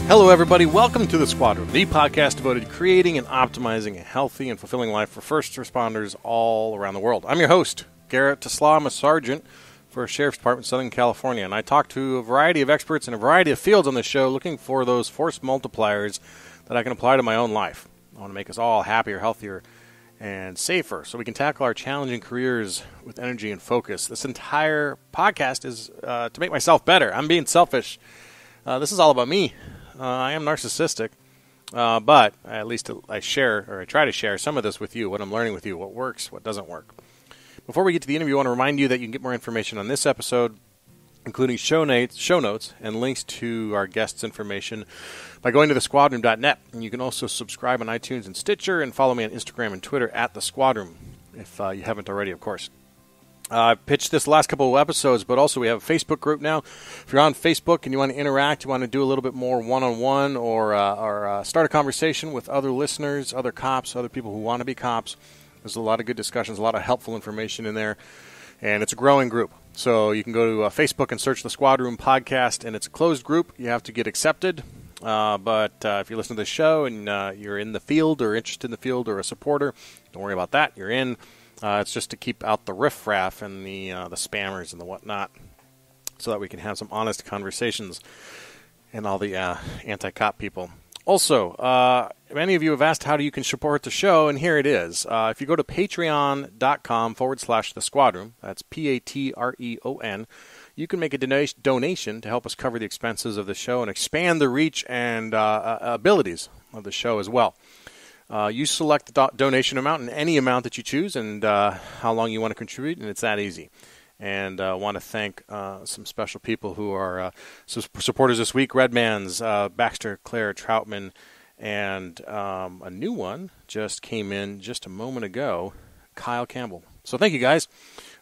Hello, everybody. Welcome to The Squadron, the podcast devoted to creating and optimizing a healthy and fulfilling life for first responders all around the world. I'm your host, Garrett Tesla. I'm a sergeant for a sheriff's department in Southern California, and I talk to a variety of experts in a variety of fields on this show looking for those force multipliers that I can apply to my own life. I want to make us all happier, healthier, and safer so we can tackle our challenging careers with energy and focus. This entire podcast is to make myself better. I'm being selfish. This is all about me. I am narcissistic, but at least I share, or I try to share some of this with you, what I'm learning with you, what works, what doesn't work. Before we get to the interview, I want to remind you that you can get more information on this episode, including show notes, and links to our guests' information by going to thesquadroom.net. And you can also subscribe on iTunes and Stitcher, and follow me on Instagram and Twitter at thesquadroom, if you haven't already, of course. I pitched this last couple of episodes, but also we have a Facebook group now. If you're on Facebook and you want to interact, you want to do a little bit more one-on-one or start a conversation with other listeners, other cops, other people who want to be cops, there's a lot of good discussions, a lot of helpful information in there, and it's a growing group. So you can go to Facebook and search the Squad Room Podcast, and it's a closed group. You have to get accepted, but if you listen to this show and you're in the field or interested in the field or a supporter, don't worry about that. You're in. It's just to keep out the riffraff and the spammers and the whatnot, so that we can have some honest conversations and all the anti-cop people. Also, many of you have asked how you can support the show, and here it is. If you go to patreon.com/thesquadroom, that's Patreon, you can make a donation to help us cover the expenses of the show and expand the reach and abilities of the show as well. You select the donation amount and any amount that you choose and how long you want to contribute, and it's that easy. And I want to thank some special people who are supporters this week. Redmans, Baxter, Claire, Troutman, and a new one just came in just a moment ago, Kyle Campbell. So thank you, guys.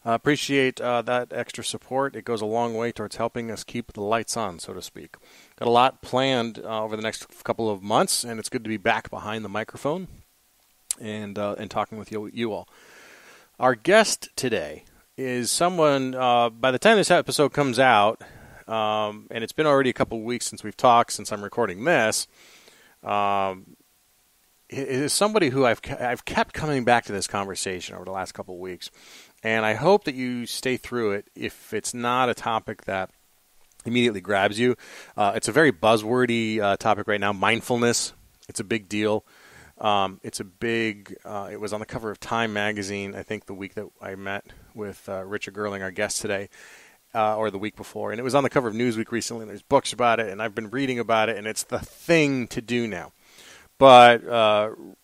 Appreciate that extra support. It goes a long way towards helping us keep the lights on, so to speak. Got a lot planned over the next couple of months, and it's good to be back behind the microphone and talking with you all. Our guest today is someone, by the time this episode comes out, and it's been already a couple of weeks since we've talked, since I'm recording this, is somebody who I've kept coming back to this conversation over the last couple of weeks. And I hope that you stay through it if it's not a topic that immediately grabs you. It's a very buzzwordy topic right now, mindfulness. It's a big deal. It was on the cover of Time magazine, I think the week that I met with Richard Goerling, our guest today, or the week before. And it was on the cover of Newsweek recently, and there's books about it, and I've been reading about it, and it's the thing to do now. But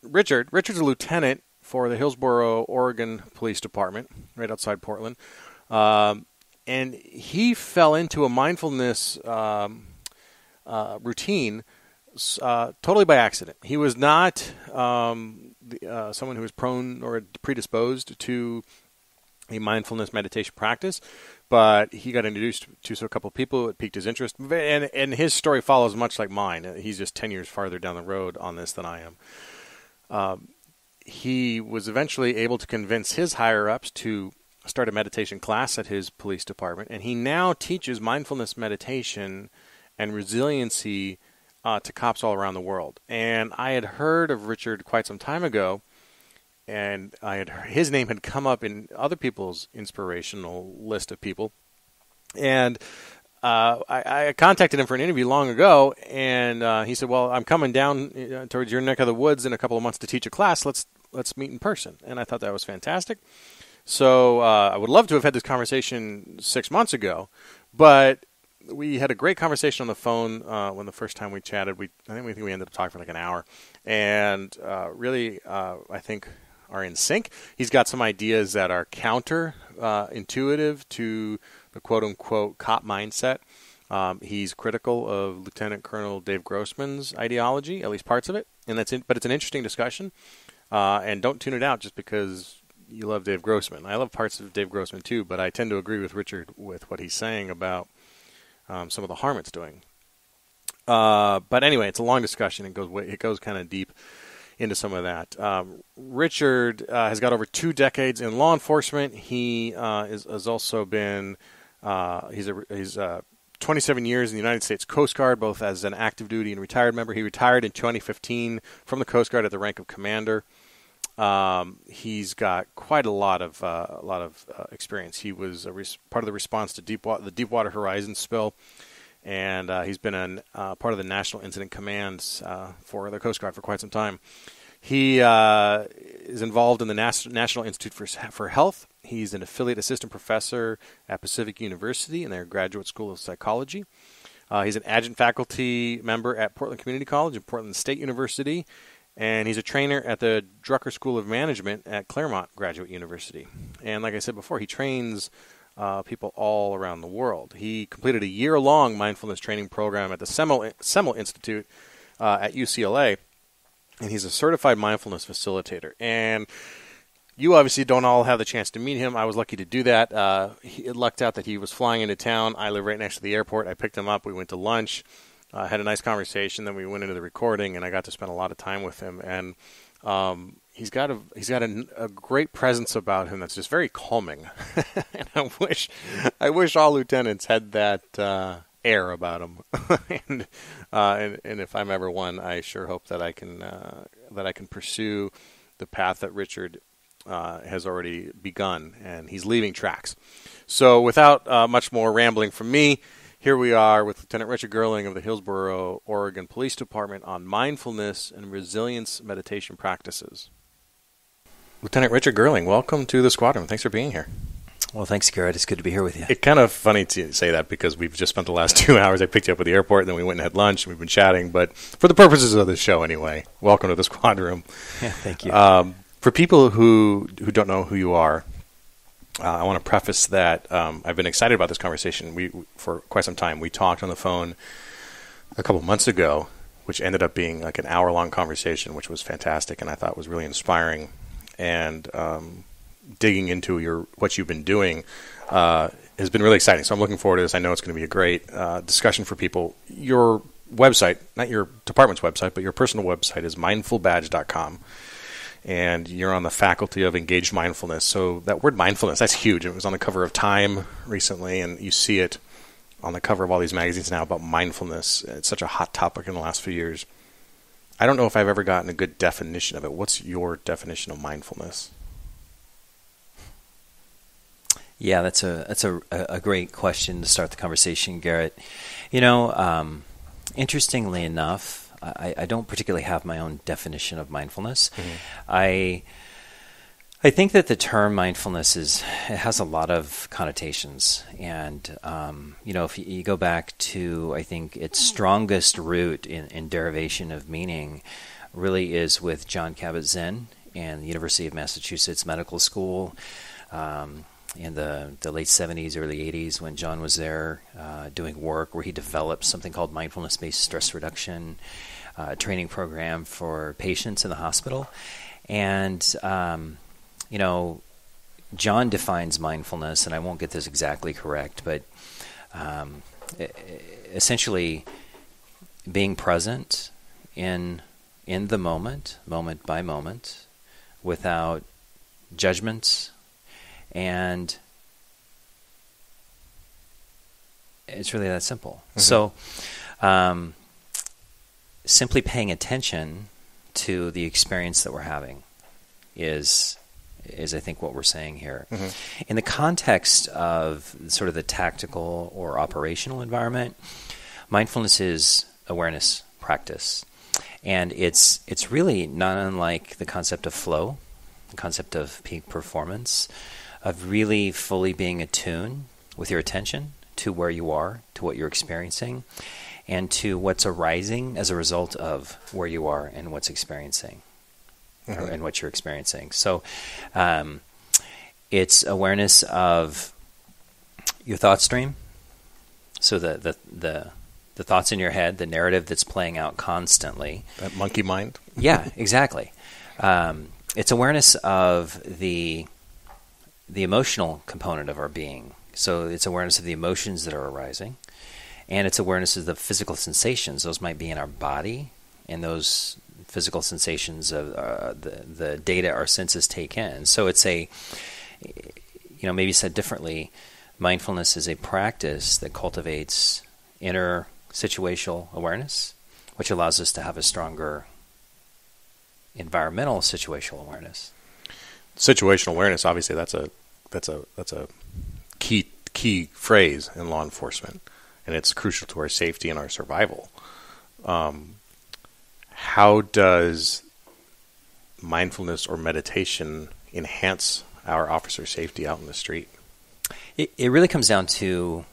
Richard's a lieutenant for the Hillsboro, Oregon Police Department, right outside Portland. And he fell into a mindfulness routine totally by accident. He was not someone who was prone or predisposed to a mindfulness meditation practice, but he got introduced to a couple of people. It piqued his interest, and his story follows much like mine. He's just 10 years farther down the road on this than I am. He was eventually able to convince his higher-ups to start a meditation class at his police department, and he now teaches mindfulness meditation and resiliency to cops all around the world. And I had heard of Richard quite some time ago, and his name had come up in other people's inspirational list of people. And I contacted him for an interview long ago, and he said, well, I'm coming down towards your neck of the woods in a couple of months to teach a class. Let's meet in person. And I thought that was fantastic. So I would love to have had this conversation 6 months ago, but we had a great conversation on the phone when the first time we chatted. I think we ended up talking for like an hour, and really I think are in sync. He's got some ideas that are counter intuitive to the quote-unquote cop mindset. He's critical of Lieutenant Colonel Dave Grossman's ideology, at least parts of it, but it's an interesting discussion. And don't tune it out just because you love Dave Grossman. I love parts of Dave Grossman too, but I tend to agree with Richard with what he's saying about some of the harm it's doing. But anyway, it's a long discussion. It goes kind of deep into some of that. Richard has got over 2 decades in law enforcement. He has also been he's 27 years in the United States Coast Guard, both as an active duty and retired member. He retired in 2015 from the Coast Guard at the rank of commander. He's got quite a lot of experience. He was part of the response to the Deepwater Horizon spill, and he's been part of the National Incident Commands for the Coast Guard for quite some time. He is involved in the National Institute for Health. He's an affiliate assistant professor at Pacific University in their Graduate School of Psychology. He's an adjunct faculty member at Portland Community College and Portland State University. And he's a trainer at the Drucker School of Management at Claremont Graduate University. And like I said before, he trains people all around the world. He completed a year-long mindfulness training program at the Semel Institute at UCLA. And he's a certified mindfulness facilitator. And you obviously don't all have the chance to meet him. I was lucky to do that. It lucked out that he was flying into town. I live right next to the airport. I picked him up. We went to lunch. Had a nice conversation. Then we went into the recording, and I got to spend a lot of time with him. And he's got a great presence about him that's just very calming. And I wish all lieutenants had that air about him. and if I'm ever one, I sure hope that I can pursue the path that Richard has already begun, and he's leaving tracks. So without much more rambling from me, here we are with Lieutenant Richard Goerling of the Hillsboro, Oregon Police Department on mindfulness and resilience meditation practices. Lieutenant Richard Goerling, welcome to the squadron. Thanks for being here. Well, thanks, Garrett. It's good to be here with you. It's kind of funny to say that because we've just spent the last 2 hours. I picked you up at the airport, and then we went and had lunch, and we've been chatting. But for the purposes of this show anyway, welcome to the squadron. Yeah, thank you. For people who don't know who you are, I want to preface that I've been excited about this conversation. We for quite some time. We talked on the phone a couple months ago, which ended up being like an hour-long conversation, which was fantastic, and I thought was really inspiring. And digging into what you've been doing has been really exciting. So I'm looking forward to this. I know it's going to be a great discussion for people. Your website, not your department's website, but your personal website is mindfulbadge.com. And you're on the faculty of Engaged Mindfulness. So that word mindfulness, that's huge. It was on the cover of Time recently, and you see it on the cover of all these magazines now about mindfulness. It's such a hot topic in the last few years. I don't know if I've ever gotten a good definition of it. What's your definition of mindfulness? Yeah, that's a great question to start the conversation, Garrett. You know, interestingly enough, I don't particularly have my own definition of mindfulness. Mm-hmm. I think that the term mindfulness has a lot of connotations, and you know, if you go back to, I think its strongest root in derivation of meaning really is with Jon Kabot-Zinn and the University of Massachusetts Medical School in the late 70s, early 80s, when Jon was there doing work where he developed something called mindfulness-based stress reduction training program for patients in the hospital. And you know, Jon defines mindfulness, and I won't get this exactly correct, but essentially being present in the moment by moment, without judgments, and it's really that simple. Mm-hmm. So simply paying attention to the experience that we're having is I think what we're saying here. Mm-hmm. In the context of sort of the tactical or operational environment, mindfulness is awareness practice. And it's really not unlike the concept of flow, the concept of peak performance, of really fully being attuned with your attention to where you are, to what you're experiencing, and to what's arising as a result of where you are and what's experiencing. Mm-hmm. And what you're experiencing. So it's awareness of your thought stream. So the thoughts in your head, the narrative that's playing out constantly. That monkey mind? Yeah, exactly. It's awareness of the emotional component of our being. So it's awareness of the emotions that are arising. And it's awareness of the physical sensations. Those might be in our body, and those physical sensations of the data our senses take in. So it's maybe said differently, mindfulness is a practice that cultivates inner situational awareness, which allows us to have a stronger environmental situational awareness. Situational awareness, obviously, that's a key phrase in law enforcement, and it's crucial to our safety and our survival. How does mindfulness or meditation enhance our officer safety out in the street? It really comes down to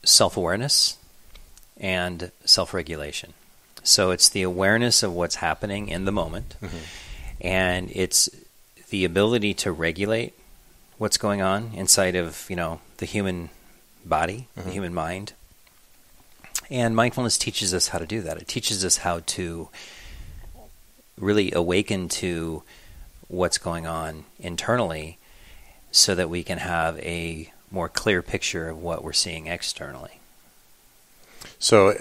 self-awareness and self-regulation. So it's the awareness of what's happening in the moment, and it's the ability to regulate what's going on inside of, the human body, the human mind. And mindfulness teaches us how to do that. It teaches us how to really awaken to what's going on internally so that we can have a more clear picture of what we're seeing externally. So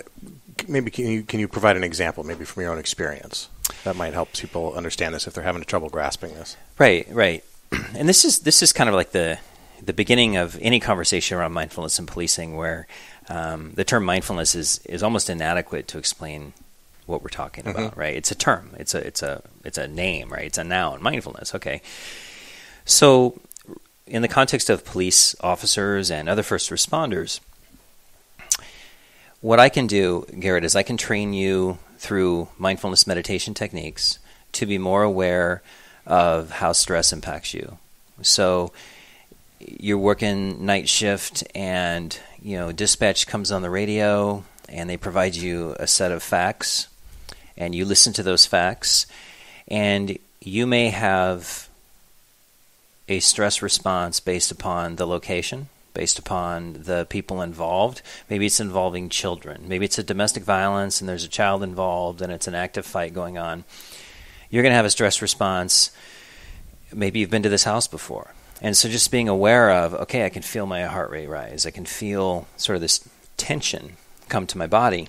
maybe can you provide an example, maybe from your own experience, that might help people understand this if they're having trouble grasping this? Right. And this is kind of like the beginning of any conversation around mindfulness and policing, where the term mindfulness is almost inadequate to explain what we're talking about. Right? It's a term. It's a name. Right? It's a noun. Mindfulness. Okay. So, in the context of police officers and other first responders, what I can do, Garrett, is I can train you through mindfulness meditation techniques to be more aware of how stress impacts you. So you're working night shift and, dispatch comes on the radio and they provide you a set of facts, and you listen to those facts, and you may have a stress response based upon the location, based upon the people involved. Maybe it's involving children. Maybe it's a domestic violence and there's a child involved and it's an active fight going on. You're going to have a stress response. Maybe you've been to this house before. And so just being aware of, okay, I can feel my heart rate rise. I can feel sort of this tension come to my body.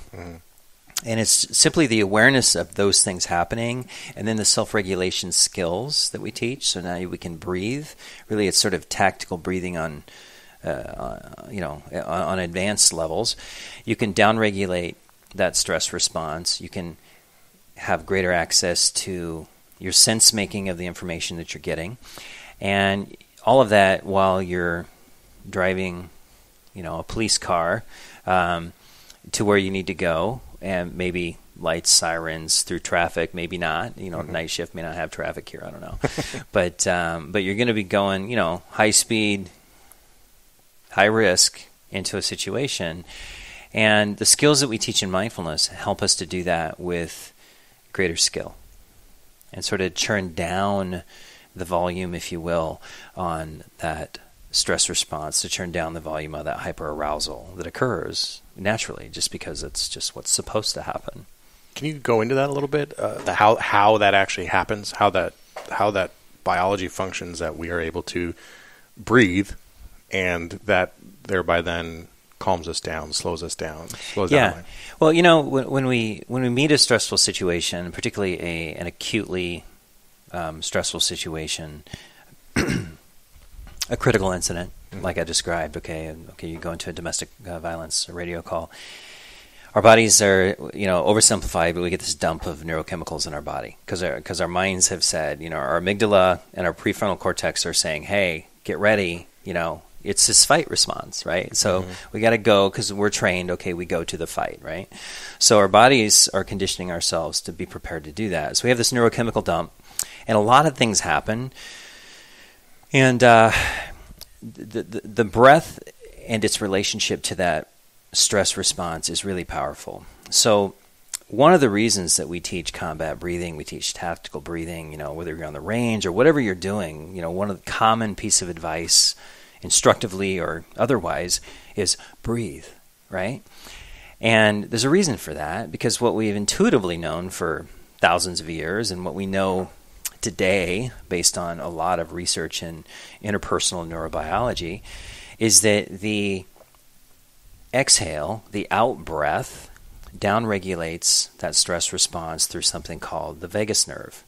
And it's simply the awareness of those things happening, and then the self-regulation skills that we teach. So now we can breathe. Really, it's sort of tactical breathing on advanced levels. You can downregulate that stress response. You can have greater access to your sense making of the information that you're getting, and all of that while you're driving, a police car to where you need to go. And maybe lights, sirens through traffic, maybe not. Night shift may not have traffic here. I don't know, but you're going to be going, high speed, high risk into a situation, and the skills that we teach in mindfulness help us to do that with greater skill, and sort of turn down the volume, if you will, on that stress response, to turn down the volume of that hyperarousal that occurs naturally, just because it's just what's supposed to happen. Can you go into that a little bit? How that actually happens, how that biology functions, that we are able to breathe, and that thereby then calms us down, slows down. Yeah. Well, when we meet a stressful situation, particularly an acutely stressful situation, a critical incident, like I described, okay, you go into a domestic violence radio call. Our bodies are, oversimplified, but we get this dump of neurochemicals in our body because our minds have said, our amygdala and our prefrontal cortex are saying, hey, get ready, it's this fight response, right? So we got to go because we're trained, okay, we go to the fight, right? So our bodies are conditioning ourselves to be prepared to do that. So we have this neurochemical dump, and a lot of things happen. And the breath and its relationship to that stress response is really powerful. So one of the reasons that we teach combat breathing, we teach tactical breathing, whether you're on the range or whatever you're doing, one of the common piece of advice, instructively or otherwise, is breathe, right? And there's a reason for that, because what we've intuitively known for thousands of years, and what we know today, based on a lot of research in interpersonal neurobiology, is that the exhale, the out breath, downregulates that stress response through something called the vagus nerve.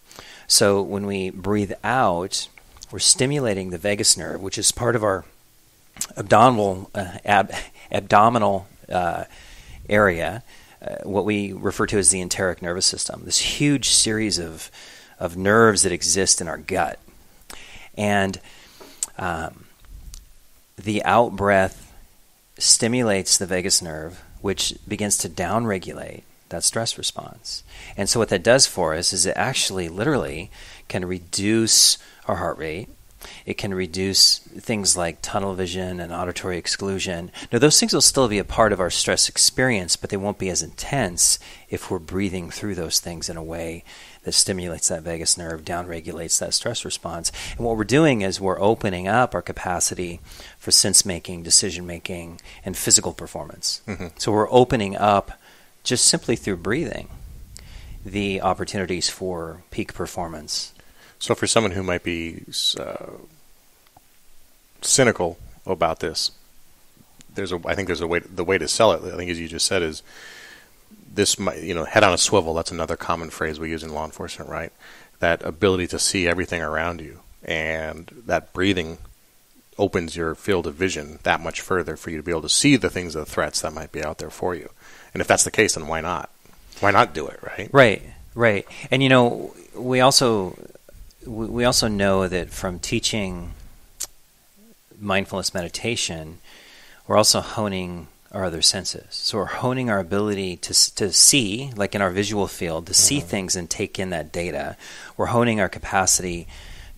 So when we breathe out, we're stimulating the vagus nerve, which is part of our abdominal area, what we refer to as the enteric nervous system, this huge series of nerves that exist in our gut. And the out-breath stimulates the vagus nerve, which begins to downregulate that stress response. And so what that does for us is it actually literally can reduce our heart rate. It can reduce things like tunnel vision and auditory exclusion. Now, those things will still be a part of our stress experience, but they won't be as intense if we're breathing through those things in a way that stimulates that vagus nerve, downregulates that stress response. And what we're doing is we're opening up our capacity for sense-making, decision-making, and physical performance. Mm-hmm. So we're opening up, just simply through breathing, the opportunities for peak performance. So for someone who might be cynical about this, I think there's a way. The way to sell it, I think, as you just said, is this. Head on a swivel. That's another common phrase we use in law enforcement, right? That ability to see everything around you, and that breathing opens your field of vision that much further for you to be able to see the things, the threats that might be out there for you. And if that's the case, then why not? Why not do it, right? Right. And we also know that from teaching mindfulness meditation, we're also honing our other senses. So we're honing our ability to see, like in our visual field, to see things and take in that data. We're honing our capacity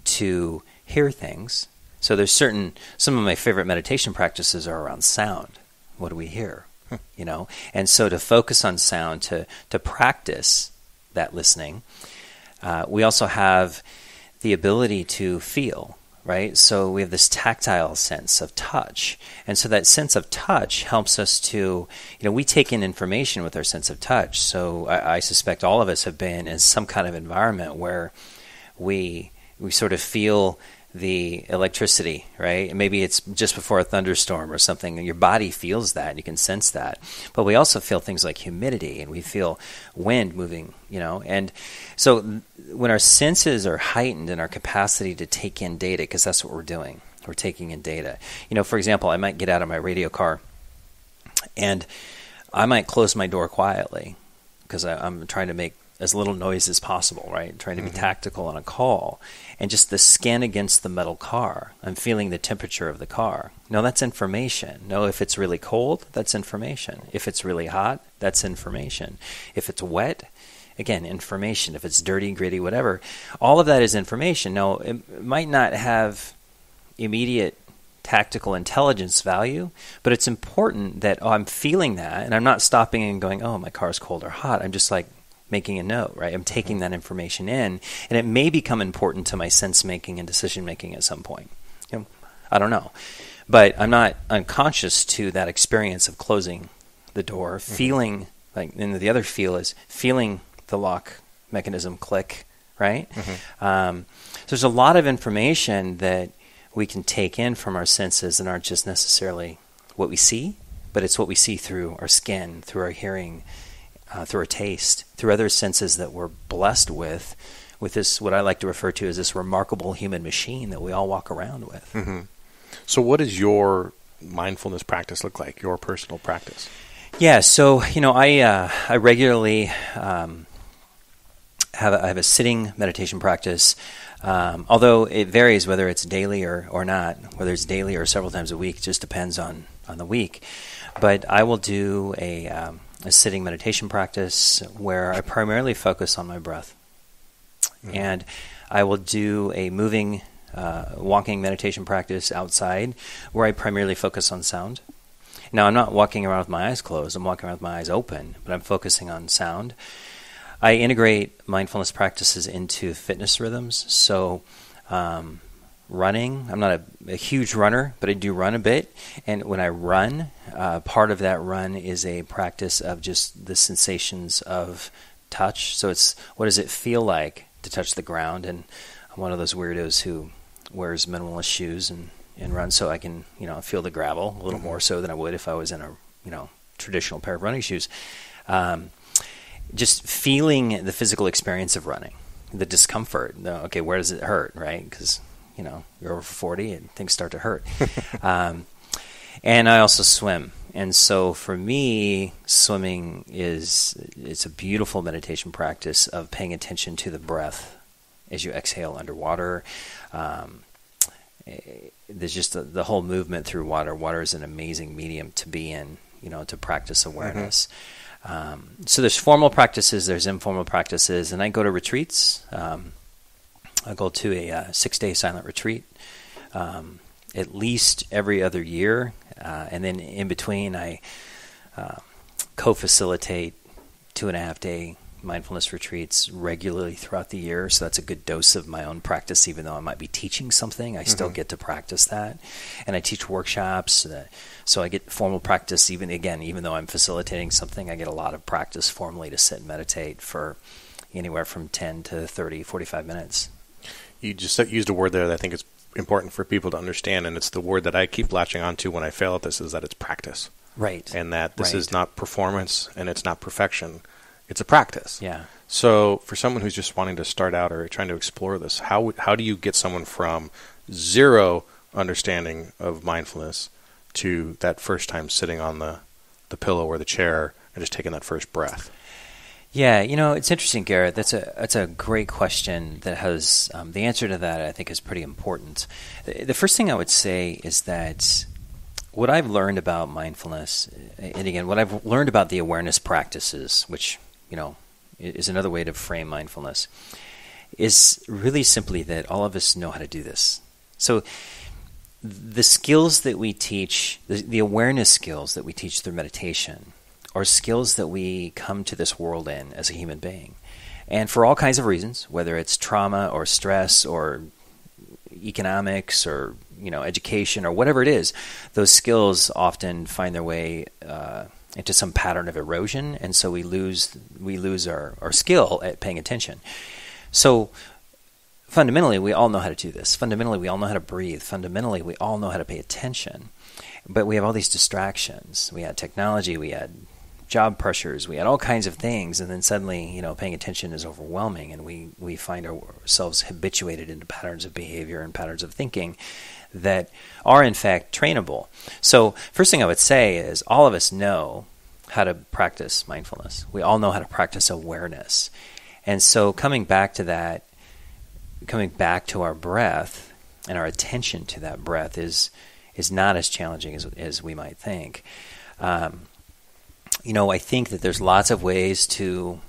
to hear things. So there's some of my favorite meditation practices are around sound. What do we hear? And so to focus on sound, to practice that listening, we also have the ability to feel, right? So we have this tactile sense of touch. And so that sense of touch helps us to, we take in information with our sense of touch. So I suspect all of us have been in some kind of environment where we sort of feel the electricity, right? Maybe it's just before a thunderstorm or something, and your body feels that, and you can sense that. But we also feel things like humidity, and we feel wind moving, And so when our senses are heightened in our capacity to take in data, because that's what we're doing, we're taking in data. For example, I might get out of my radio car, and I might close my door quietly, because I'm trying to make as little noise as possible, right? Trying to be tactical on a call. And just the skin against the metal car, I'm feeling the temperature of the car. No, that's information. No, if it's really cold, that's information. If it's really hot, that's information. If it's wet, again, information. If it's dirty, gritty, whatever, all of that is information. Now, it might not have immediate tactical intelligence value, but it's important that I'm feeling that, and I'm not stopping and going, my car's cold or hot. I'm just like, making a note, right? I'm taking that information in, and it may become important to my sense-making and decision-making at some point. I don't know. But I'm not unconscious to that experience of closing the door, feeling, and the other feel is feeling the lock mechanism click, right? So there's a lot of information that we can take in from our senses that aren't just necessarily what we see, but it's what we see through our skin, through our hearing, through our taste, through other senses that we're blessed with this, what I like to refer to as this remarkable human machine that we all walk around with. Mm-hmm. So what does your mindfulness practice look like, your personal practice? Yeah, so, I regularly have a sitting meditation practice, although it varies whether it's daily or not, whether it's daily or several times a week, it just depends on the week. But I will do a sitting meditation practice where I primarily focus on my breath. And I will do a moving, walking meditation practice outside where I primarily focus on sound. Now, I'm not walking around with my eyes closed. I'm walking around with my eyes open, but I'm focusing on sound. I integrate mindfulness practices into fitness rhythms. So running, I'm not a huge runner, but I do run a bit. And when I run, part of that run is a practice of just the sensations of touch. So it's, what does it feel like to touch the ground? And I'm one of those weirdos who wears minimalist shoes and runs so I can, feel the gravel a little more so than I would if I was in a, traditional pair of running shoes. Just feeling the physical experience of running, the discomfort. Okay, where does it hurt, right? Because you're over 40 and things start to hurt. And I also swim. And so for me, swimming it's a beautiful meditation practice of paying attention to the breath as you exhale underwater. There's just the whole movement through water. Water is an amazing medium to be in, to practice awareness. So there's formal practices, there's informal practices, and I go to retreats. I go to a 6-day silent retreat at least every other year, and then in between I co-facilitate 2.5-day mindfulness retreats regularly throughout the year. So that's a good dose of my own practice. Even though I might be teaching something, I still get to practice that. And I teach workshops, so I get formal practice. Even though I'm facilitating something, I get a lot of practice formally to sit and meditate for anywhere from 10 to 30, 45 minutes. You just used a word there that I think is important for people to understand, and it's the word that I keep latching onto when I fail at this, is that it's practice. Right. And that this is not performance and it's not perfection. It's a practice. Yeah. So for someone who's just wanting to start out or trying to explore this, how do you get someone from zero understanding of mindfulness to that first time sitting on the pillow or the chair and just taking that first breath? Yeah, it's interesting, Garrett. That's a great question that has the answer to that I think is pretty important. The first thing I would say is that what I've learned about mindfulness, and again, what I've learned about the awareness practices, which, is another way to frame mindfulness, is really simply that all of us know how to do this. So the skills that we teach, the awareness skills that we teach through meditation, are skills that we come to this world in as a human being. And for all kinds of reasons, whether it's trauma or stress or economics or education or whatever it is, those skills often find their way into some pattern of erosion, and so we lose our skill at paying attention. So fundamentally, we all know how to do this. Fundamentally, we all know how to breathe. Fundamentally, we all know how to pay attention. But we have all these distractions. We had technology, we had job pressures, we had all kinds of things, and then suddenly, paying attention is overwhelming, and we find ourselves habituated into patterns of behavior and patterns of thinking that are in fact trainable. So first thing I would say is all of us know how to practice mindfulness. We all know how to practice awareness. And so coming back to our breath and our attention to that breath is not as challenging as we might think. I think that there's lots of ways to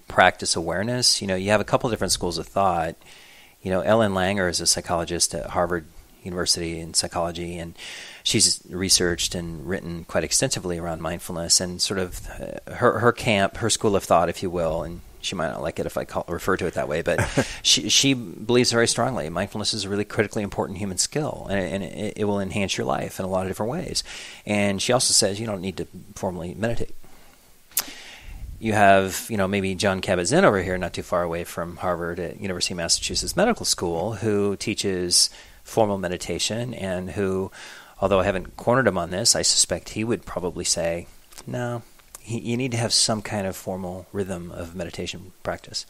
practice awareness. You have a couple different schools of thought. Ellen Langer is a psychologist at Harvard University in psychology, and she's researched and written quite extensively around mindfulness and sort of her camp, her school of thought, if you will, and she might not like it if I refer to it that way, but she believes very strongly mindfulness is a really critically important human skill, and it will enhance your life in a lot of different ways. And she also says you don't need to formally meditate. You have, maybe Jon Kabot-Zinn over here, not too far away from Harvard at University of Massachusetts Medical School, who teaches formal meditation, and who, although I haven't cornered him on this, I suspect he would probably say, no, you need to have some kind of formal rhythm of meditation practice.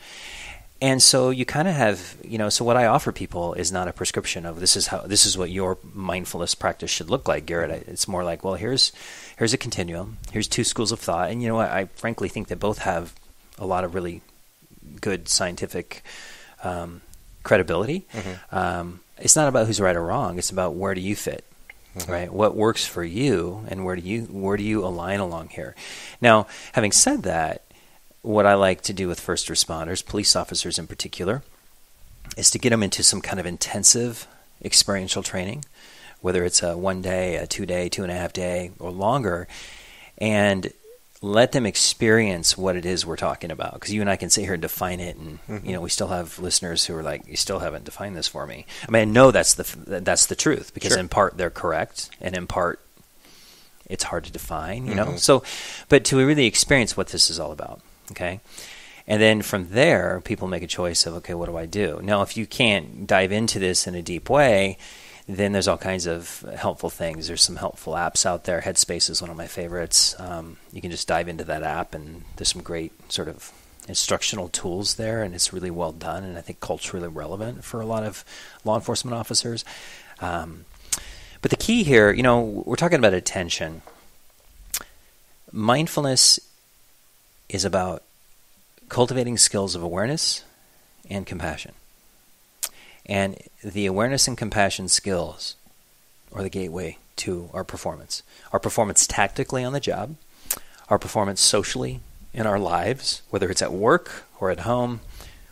And so you kind of have, so what I offer people is not a prescription of this is what your mindfulness practice should look like, Garrett. It's more like, well, here's a continuum. Here's two schools of thought. And I frankly think they both have a lot of really good scientific credibility. It's not about who's right or wrong. It's about where do you fit, right? What works for you, and where do you align along here? Now, having said that, what I like to do with first responders, police officers in particular, is to get them into some kind of intensive experiential training, whether it's a 1 day, a 2 day, 2.5 day, or longer, and let them experience what it is we're talking about. Because you and I can sit here and define it, and we still have listeners who are like, "You still haven't defined this for me." I mean, I know that's the truth, because in part they're correct, and in part it's hard to define. So, but to really experience what this is all about, okay. And then from there, people make a choice of, okay, what do I do? Now, if you can't dive into this in a deep way, then there's all kinds of helpful things. There's some helpful apps out there. Headspace is one of my favorites. You can just dive into that app, and there's some great sort of instructional tools there, and it's really well done, and I think culturally relevant for a lot of law enforcement officers. But the key here, we're talking about attention. Mindfulness is about cultivating skills of awareness and compassion. And the awareness and compassion skills are the gateway to our performance. Our performance tactically on the job, our performance socially in our lives, whether it's at work or at home,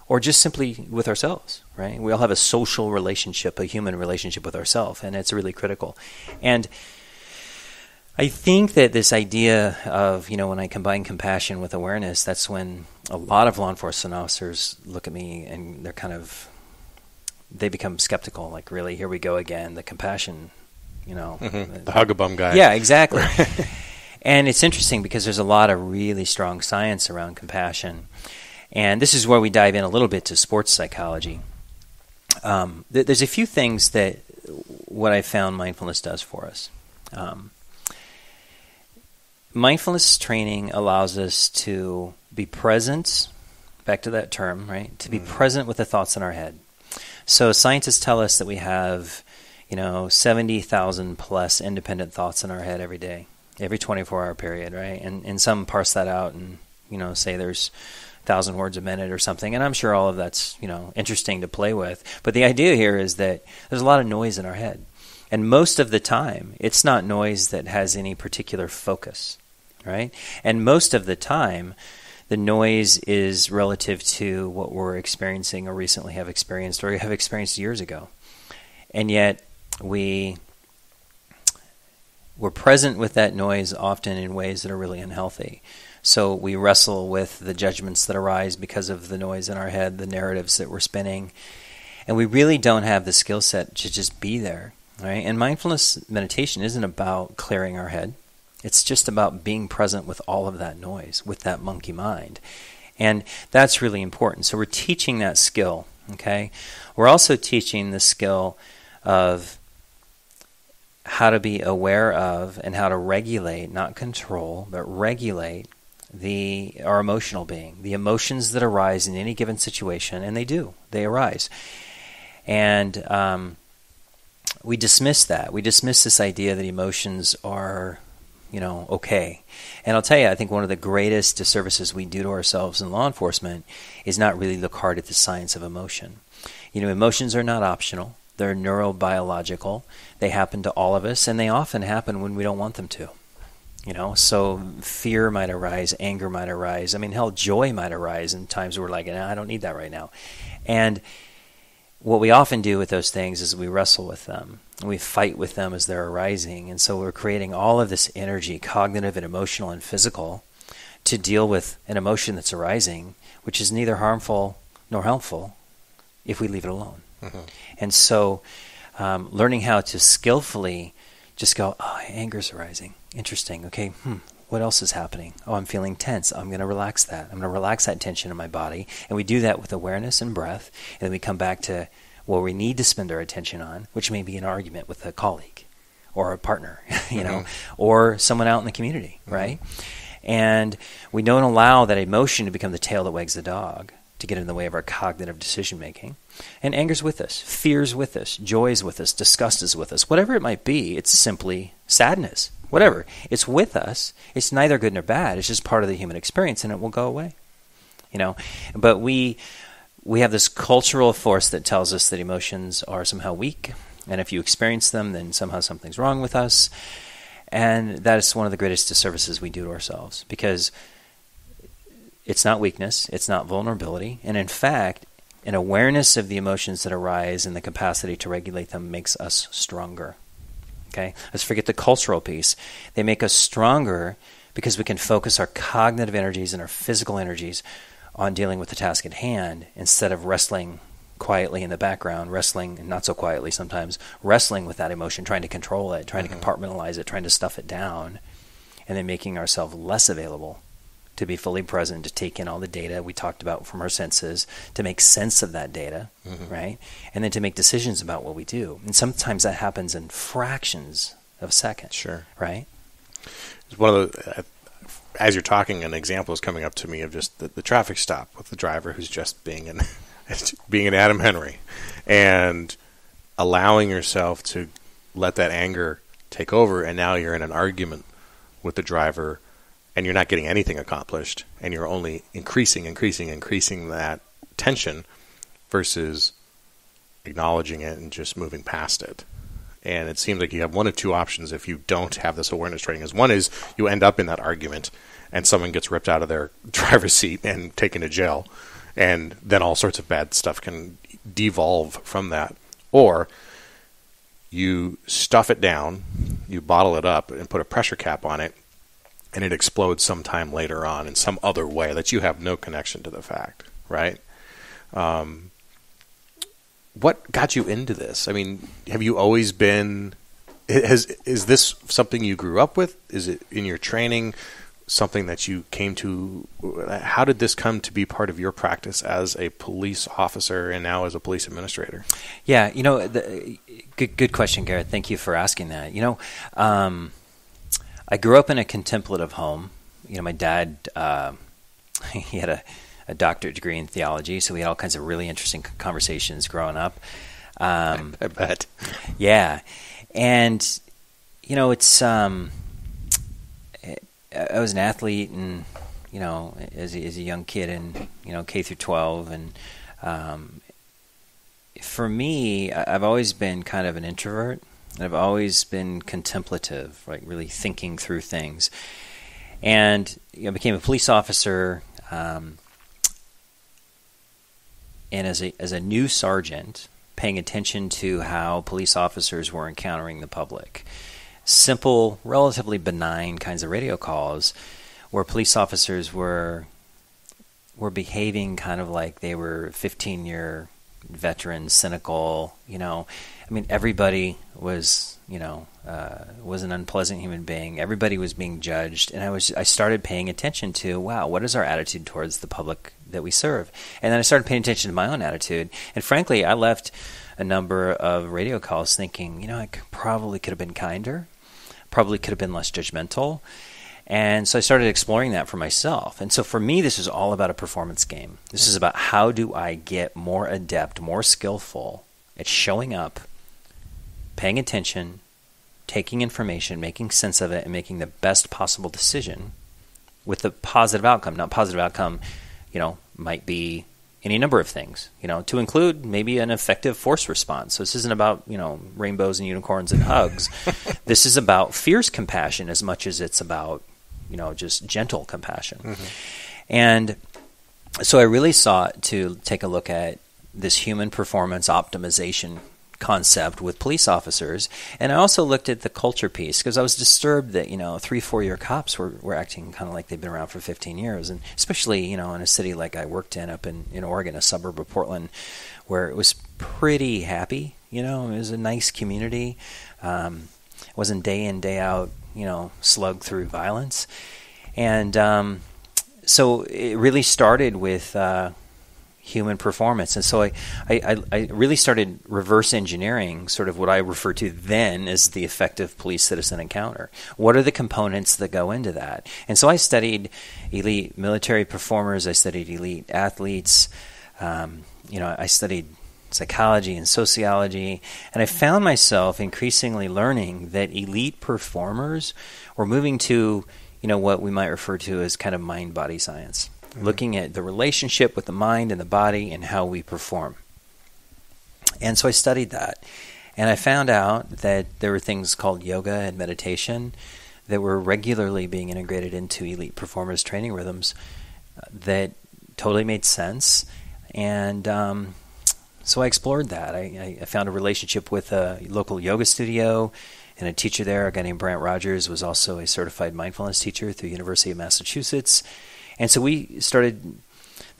or just simply with ourselves, right? We all have a social relationship, a human relationship with ourselves, and it's really critical. And I think that this idea of, when I combine compassion with awareness, that's when a lot of law enforcement officers look at me and they become skeptical, like, really, here we go again, the compassion, The hug-a-bum guy. Yeah, exactly. And it's interesting because there's a lot of really strong science around compassion. And this is where we dive in a little bit to sports psychology. There's a few things that what I found mindfulness does for us. Mindfulness training allows us to be present, back to that term, right? To be present with the thoughts in our head. So scientists tell us that we have, 70,000 plus independent thoughts in our head every day, every 24-hour period, right? And some parse that out and, say there's 1,000 words a minute or something. And I'm sure all of that's, interesting to play with. But the idea here is that there's a lot of noise in our head. And most of the time, it's not noise that has any particular focus, right? And most of the time, the noise is relative to what we're experiencing or recently have experienced or have experienced years ago. And yet, we're present with that noise often in ways that are really unhealthy. So we wrestle with the judgments that arise because of the noise in our head, the narratives that we're spinning. And we really don't have the skill set to just be there, right? And mindfulness meditation isn't about clearing our head. It's just about being present with all of that noise, with that monkey mind. And that's really important. So we're teaching that skill, okay? We're also teaching the skill of how to be aware of and how to regulate, not control, but regulate our emotional being, the emotions that arise in any given situation, and they arise. And we dismiss that. We dismiss this idea that emotions are, okay. And I'll tell you, I think one of the greatest disservices we do to ourselves in law enforcement is not really look hard at the science of emotion. Emotions are not optional. They're neurobiological. They happen to all of us, and they often happen when we don't want them to. So fear might arise, anger might arise. Hell, joy might arise in times where we're like, I don't need that right now. And what we often do with those things is we wrestle with them. We fight with them as they're arising. And so we're creating all of this energy, cognitive and emotional and physical, to deal with an emotion that's arising, which is neither harmful nor helpful if we leave it alone. Mm-hmm. And so learning how to skillfully just go, anger's arising. Interesting. Okay, what else is happening? I'm feeling tense. I'm going to relax that. I'm going to relax that tension in my body. And we do that with awareness and breath. And then we come back to what we need to spend our attention on, which may be an argument with a colleague or a partner, or someone out in the community, right? And we don't allow that emotion to become the tail that wags the dog, to get in the way of our cognitive decision-making. And anger's with us, fear's with us, joy's with us, disgust is with us. Whatever it might be, it's simply sadness. Whatever. It's with us. It's neither good nor bad. It's just part of the human experience, and it will go away. But we have this cultural force that tells us that emotions are somehow weak, and if you experience them, then somehow something's wrong with us. And that is one of the greatest disservices we do to ourselves, because it's not weakness, it's not vulnerability, and in fact, an awareness of the emotions that arise and the capacity to regulate them makes us stronger. Okay? Let's forget the cultural piece. They make us stronger because we can focus our cognitive energies and our physical energies on dealing with the task at hand instead of wrestling quietly in the background, wrestling, and not so quietly sometimes, wrestling with that emotion, trying to control it, trying to compartmentalize it, trying to stuff it down, and then making ourselves less available to be fully present, to take in all the data we talked about from our senses, to make sense of that data, right? And then to make decisions about what we do. And sometimes that happens in fractions of seconds. Sure. Right? It's one of the, as you're talking, an example is coming up to me of just the traffic stop with the driver who's just being an Adam Henry, and allowing yourself to let that anger take over, and now you're in an argument with the driver, and you're not getting anything accomplished, and you're only increasing that tension versus acknowledging it and just moving past it. And it seems like you have one of two options if you don't have this awareness training. One is you end up in that argument and someone gets ripped out of their driver's seat and taken to jail, and then all sorts of bad stuff can devolve from that. Or you stuff it down, you bottle it up and put a pressure cap on it, and it explodes sometime later on in some other way that you have no connection to the fact, right? What got you into this? I mean, have you always been... Is this something you grew up with? Is it in your training something that you came to? How did this come to be part of your practice as a police officer and now as a police administrator? Yeah, good question, Garrett. Thank you for asking that. I grew up in a contemplative home. My dad, he had a doctorate degree in theology, so we had all kinds of really interesting conversations growing up. I bet. Yeah. And, it's, I was an athlete and, as a young kid in, K through 12. And for me, I've always been kind of an introvert. And I've always been contemplative, like really thinking through things. And I became a police officer. And as a new sergeant, paying attention to how police officers were encountering the public. Simple, relatively benign kinds of radio calls where police officers were behaving kind of like they were 15-year veterans, cynical, everybody was, was an unpleasant human being. Everybody was being judged. And I started paying attention to, wow, what is our attitude towards the public that we serve? And then I started paying attention to my own attitude. And frankly, I left a number of radio calls thinking, I probably could have been kinder, probably could have been less judgmental. And so I started exploring that for myself. And so for me, this is all about a performance game. This is about how do I get more adept, more skillful at showing up, paying attention, taking information, making sense of it, and making the best possible decision with a positive outcome. Now, positive outcome, might be any number of things, to include maybe an effective force response. So this isn't about, rainbows and unicorns and hugs. This is about fierce compassion as much as it's about, just gentle compassion. Mm-hmm. And so I really sought to take a look at this human performance optimization concept with police officers. And I also looked at the culture piece because I was disturbed that, 3-4 year cops were acting kind of like they've been around for 15 years. And especially, in a city like I worked in up in Oregon, a suburb of Portland, where it was pretty happy. It was a nice community. It wasn't day in, day out, slug through violence. And so it really started with human performance. And so I really started reverse engineering sort of what I refer to then as the effective police-citizen encounter. What are the components that go into that? And so I studied elite military performers. I studied elite athletes. I studied psychology and sociology. And I found myself increasingly learning that elite performers were moving to, what we might refer to as kind of mind-body science. Mm-hmm. Looking at the relationship with the mind and the body and how we perform. And so I studied that. And I found out that there were things called yoga and meditation that were regularly being integrated into elite performers' training rhythms that totally made sense. And so I explored that. I found a relationship with a local yoga studio and a teacher there, a guy named Brant Rogers, was also a certified mindfulness teacher through the University of Massachusetts. And so we started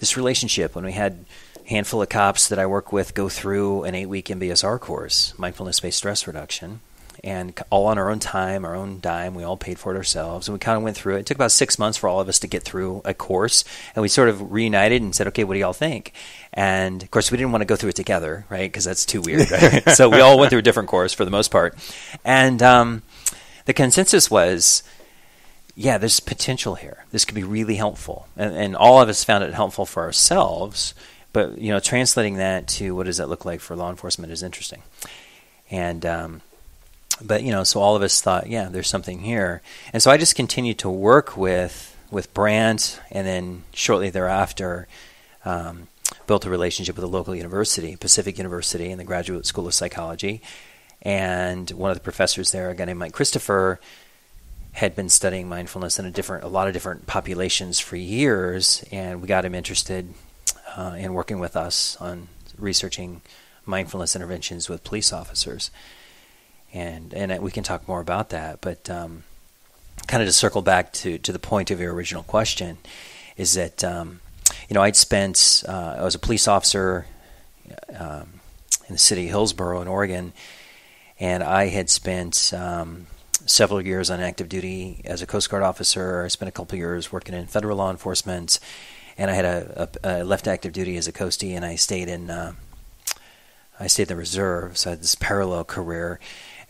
this relationship when we had a handful of cops that I work with go through an 8-week MBSR course, mindfulness-based stress reduction, and all on our own time, our own dime. We all paid for it ourselves, and we kind of went through it. It took about 6 months for all of us to get through a course, and we sort of reunited and said, okay, what do y'all think? And, of course, we didn't want to go through it together, right, because that's too weird. Right? So we all went through a different course for the most part. And the consensus was, yeah, there's potential here. This could be really helpful. And all of us found it helpful for ourselves, but, translating that to what does that look like for law enforcement is interesting. And But, so all of us thought, yeah, there's something here. And so I just continued to work with Brant, and then shortly thereafter built a relationship with a local university, Pacific University, in the Graduate School of Psychology. And one of the professors there, a guy named Mike Christopher, had been studying mindfulness in a lot of different populations for years, and we got him interested in working with us on researching mindfulness interventions with police officers. And we can talk more about that, but kind of to circle back to the point of your original question, is that I was a police officer in the city of Hillsboro in Oregon, and I had spent several years on active duty as a Coast Guard officer. I spent a couple of years working in federal law enforcement, and I had I left active duty as a Coastie, and I stayed in the reserve. So I had this parallel career.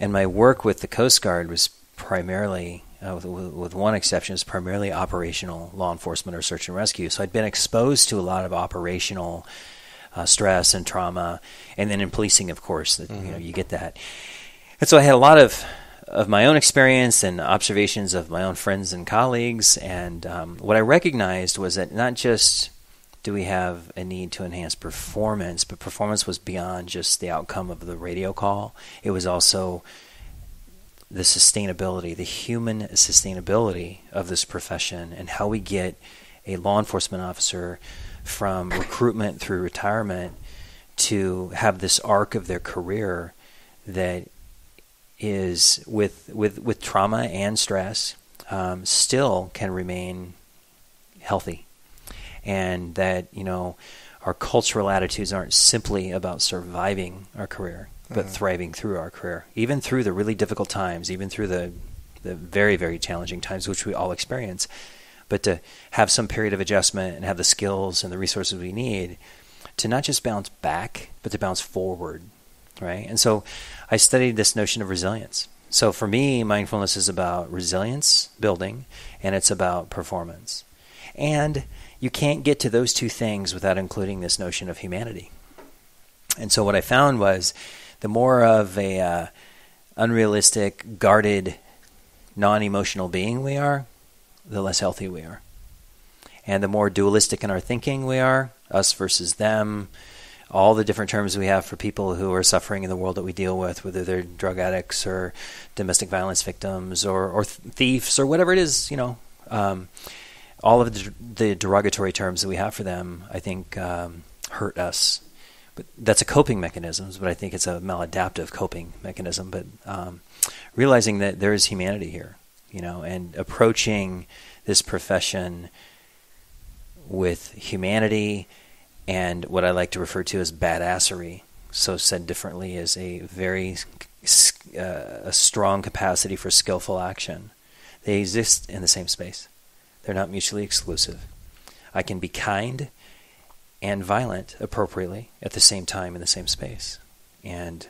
And my work with the Coast Guard was primarily, with one exception, was primarily operational law enforcement or search and rescue. So I'd been exposed to a lot of operational stress and trauma, and then in policing, of course, that you get that. And so I had a lot of my own experience and observations of my own friends and colleagues. And what I recognized was that not just do we have a need to enhance performance, but performance was beyond just the outcome of the radio call. It was also the sustainability, the human sustainability of this profession, and how we get a law enforcement officer from recruitment through retirement to have this arc of their career that is with trauma and stress still can remain healthy. And that, our cultural attitudes aren't simply about surviving our career, but thriving through our career, even through the really difficult times, even through the very, very challenging times, which we all experience. But to have some period of adjustment and have the skills and the resources we need to not just bounce back, but to bounce forward, right? And so I studied this notion of resilience. So for me, mindfulness is about resilience building, and it's about performance. And you can't get to those two things without including this notion of humanity. And so what I found was the more of a unrealistic, guarded, non-emotional being we are, the less healthy we are. And the more dualistic in our thinking we are, us versus them, all the different terms we have for people who are suffering in the world that we deal with, whether they're drug addicts or domestic violence victims or thieves or whatever it is, all of the derogatory terms that we have for them, I think, hurt us. But that's a coping mechanism, but I think it's a maladaptive coping mechanism. But realizing that there is humanity here, and approaching this profession with humanity and what I like to refer to as badassery. So said differently, is a very a strong capacity for skillful action. They exist in the same space. They're not mutually exclusive. I can be kind and violent appropriately at the same time in the same space. And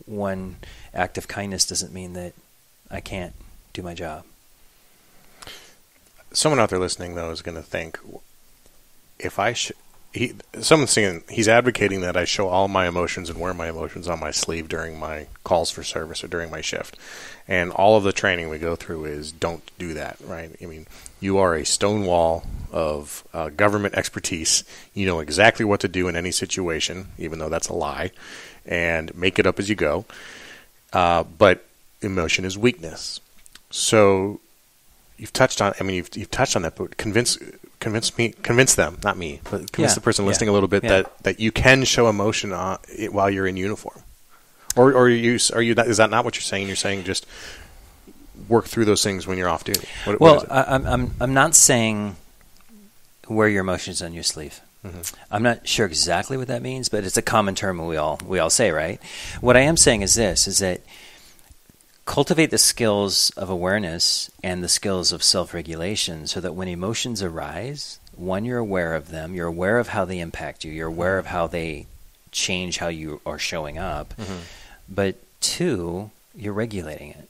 one act of kindness doesn't mean that I can't do my job. Someone out there listening, though, is going to think, someone's saying he's advocating that I show all my emotions and wear my emotions on my sleeve during my calls for service or during my shift. And all of the training we go through is don't do that, right? I mean, you are a stone wall of government expertise. You know exactly what to do in any situation, even though that's a lie, and make it up as you go. But emotion is weakness. So you've touched on that, but convince them, not me, but convince the person listening a little bit that you can show emotion while you're in uniform. Or is that not what you're saying? You're saying just work through those things when you're off duty. What is it? I'm not saying wear your emotions on your sleeve. Mm-hmm. I'm not sure exactly what that means, but it's a common term we all say, right? What I am saying is this: is that cultivate the skills of awareness and the skills of self-regulation, so that when emotions arise, one, you're aware of them, you're aware of how they impact you, you're aware of how they change how you are showing up. Mm-hmm. But two, you're regulating it.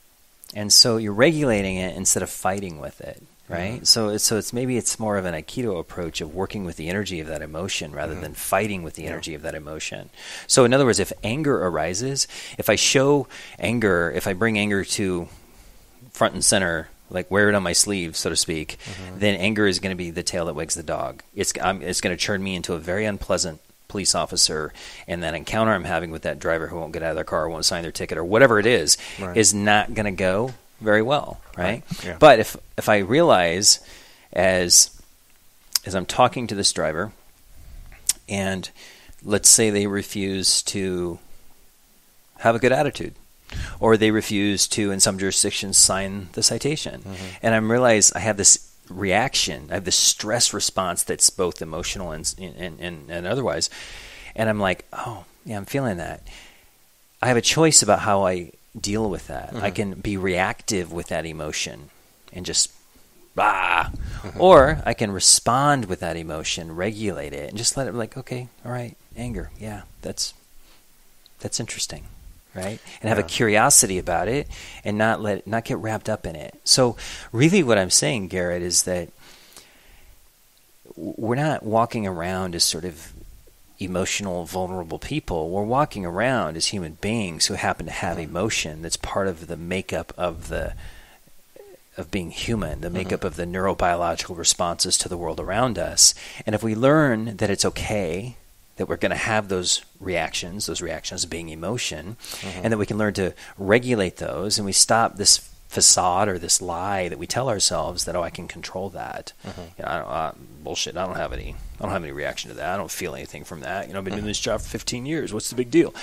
And so you're regulating it instead of fighting with it, right? So it's maybe it's more of an Aikido approach of working with the energy of that emotion rather than fighting with the energy of that emotion. So in other words, if anger arises, if I show anger, if I bring anger to front and center, like wear it on my sleeve, so to speak, then anger is going to be the tail that wags the dog. It's going to turn me into a very unpleasant police officer, and that encounter I'm having with that driver who won't get out of their car or won't sign their ticket or whatever it is not going to go very well, right? Yeah. But if I realize as I'm talking to this driver, and let's say they refuse to have a good attitude, or they refuse to, in some jurisdictions, sign the citation, and I realize I have this reaction, I have this stress response that's both emotional and otherwise, and I'm like, oh, yeah, I'm feeling that. I have a choice about how I deal with that. I can be reactive with that emotion and just or I can respond with that emotion, regulate it, and just let it like, okay, all right, anger, yeah, that's interesting, right? And have a curiosity about it and not get wrapped up in it. So really what I'm saying, Garrett, is that we're not walking around as sort of emotional, vulnerable people. We're walking around as human beings who happen to have emotion that's part of the makeup of being human, the makeup of the neurobiological responses to the world around us. And if we learn that it's okay, that we're going to have those reactions being emotion, and that we can learn to regulate those, and we stop this facade or this lie that we tell ourselves that, oh, I can control that. You know, bullshit. I don't have any reaction to that. I don't feel anything from that. You know, I've been doing this job for 15 years. What's the big deal?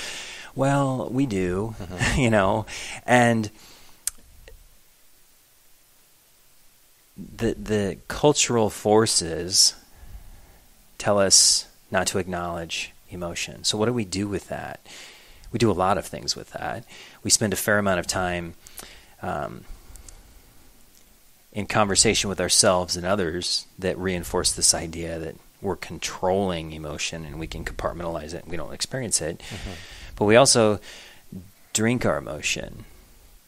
Well, we do, you know, and the cultural forces tell us not to acknowledge emotion. So what do we do with that? We do a lot of things with that. We spend a fair amount of time in conversation with ourselves and others that reinforce this idea that we're controlling emotion and we can compartmentalize it and we don't experience it. But we also drink our emotion.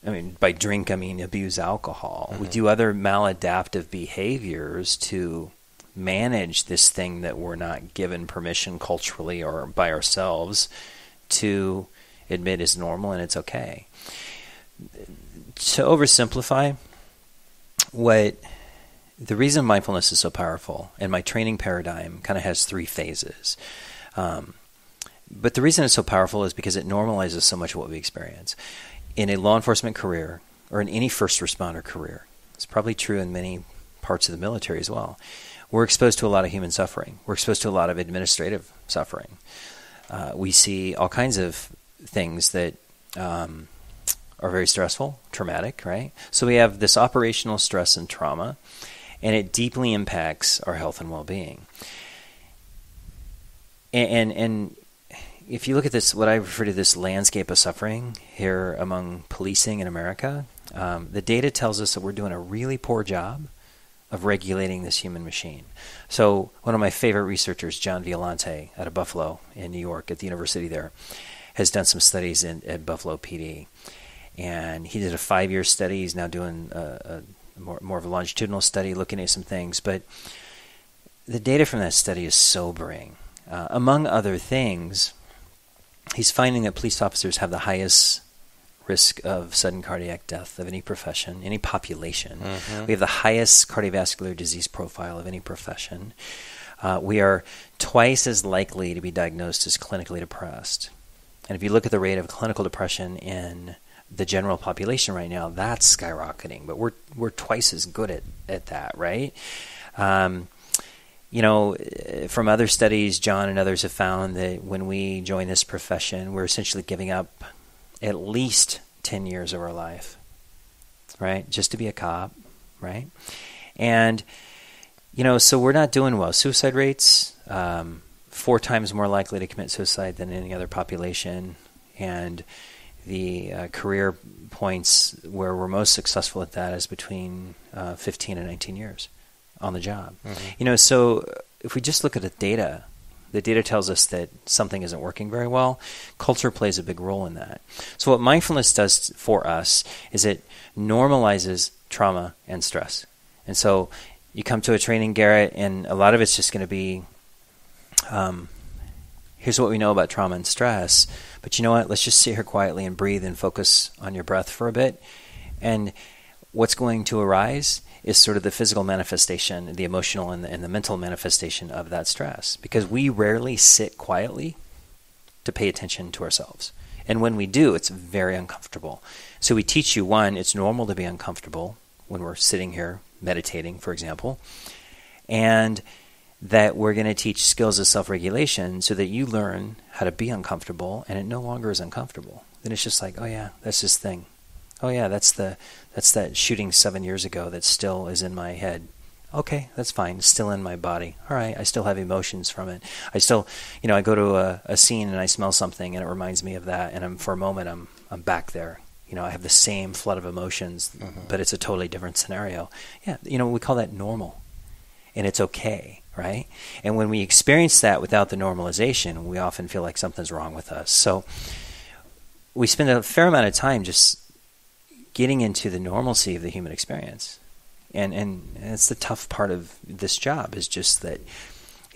I mean, by drink, I mean abuse alcohol. We do other maladaptive behaviors to manage this thing that we're not given permission culturally or by ourselves to admit is normal and it's okay. To oversimplify, the reason mindfulness is so powerful, and my training paradigm kind of has 3 phases. But the reason it's so powerful is because it normalizes so much of what we experience. In a law enforcement career, or in any first responder career, it's probably true in many parts of the military as well, we're exposed to a lot of human suffering. We're exposed to a lot of administrative suffering. We see all kinds of things that are very stressful, traumatic, right? So we have this operational stress and trauma, and it deeply impacts our health and well-being. And if you look at this, what I refer to this landscape of suffering here among policing in America, the data tells us that we're doing a really poor job of regulating this human machine. So one of my favorite researchers, John Violante, out of Buffalo in New York at the university there, has done some studies at Buffalo PD. And he did a 5-year study. He's now doing a more of a longitudinal study looking at some things. But the data from that study is sobering. Among other things, he's finding that police officers have the highest risk of sudden cardiac death of any profession, any population. We have the highest cardiovascular disease profile of any profession. We are twice as likely to be diagnosed as clinically depressed. And if you look at the rate of clinical depression in the general population right now, that's skyrocketing. But we're twice as good at that, right? You know, from other studies, John and others have found that when we join this profession, we're essentially giving up at least 10 years of our life, right? Just to be a cop, right? And, you know, so we're not doing well. Suicide rates, 4 times more likely to commit suicide than any other population. And the career points where we're most successful at that is between 15 and 19 years on the job. You know, so if we just look at the data tells us that something isn't working very well. Culture plays a big role in that. So what mindfulness does for us is it normalizes trauma and stress And so you come to a training, Garrett, and a lot of it's just going to be, here's what we know about trauma and stress, but you know what? Let's just sit here quietly and breathe and focus on your breath for a bit. And what's going to arise is sort of the physical manifestation, the emotional and the mental manifestation of that stress, because we rarely sit quietly to pay attention to ourselves. And when we do, it's very uncomfortable. So we teach you, one, it's normal to be uncomfortable when we're sitting here meditating, for example, and that we're going to teach skills of self-regulation so that you learn how to be uncomfortable, and it no longer is uncomfortable. Then it's just like, oh yeah, that's this thing. Oh yeah, that's that shooting 7 years ago that still is in my head. Okay, that's fine. It's still in my body. All right, I still have emotions from it. I still, I go to a scene and I smell something and it reminds me of that, and for a moment I'm back there. I have the same flood of emotions, but it's a totally different scenario. Yeah, we call that normal, and it's okay, right? And when we experience that without the normalization, we often feel like something's wrong with us. So we spend a fair amount of time just getting into the normalcy of the human experience. And it's the tough part of this job, is just that,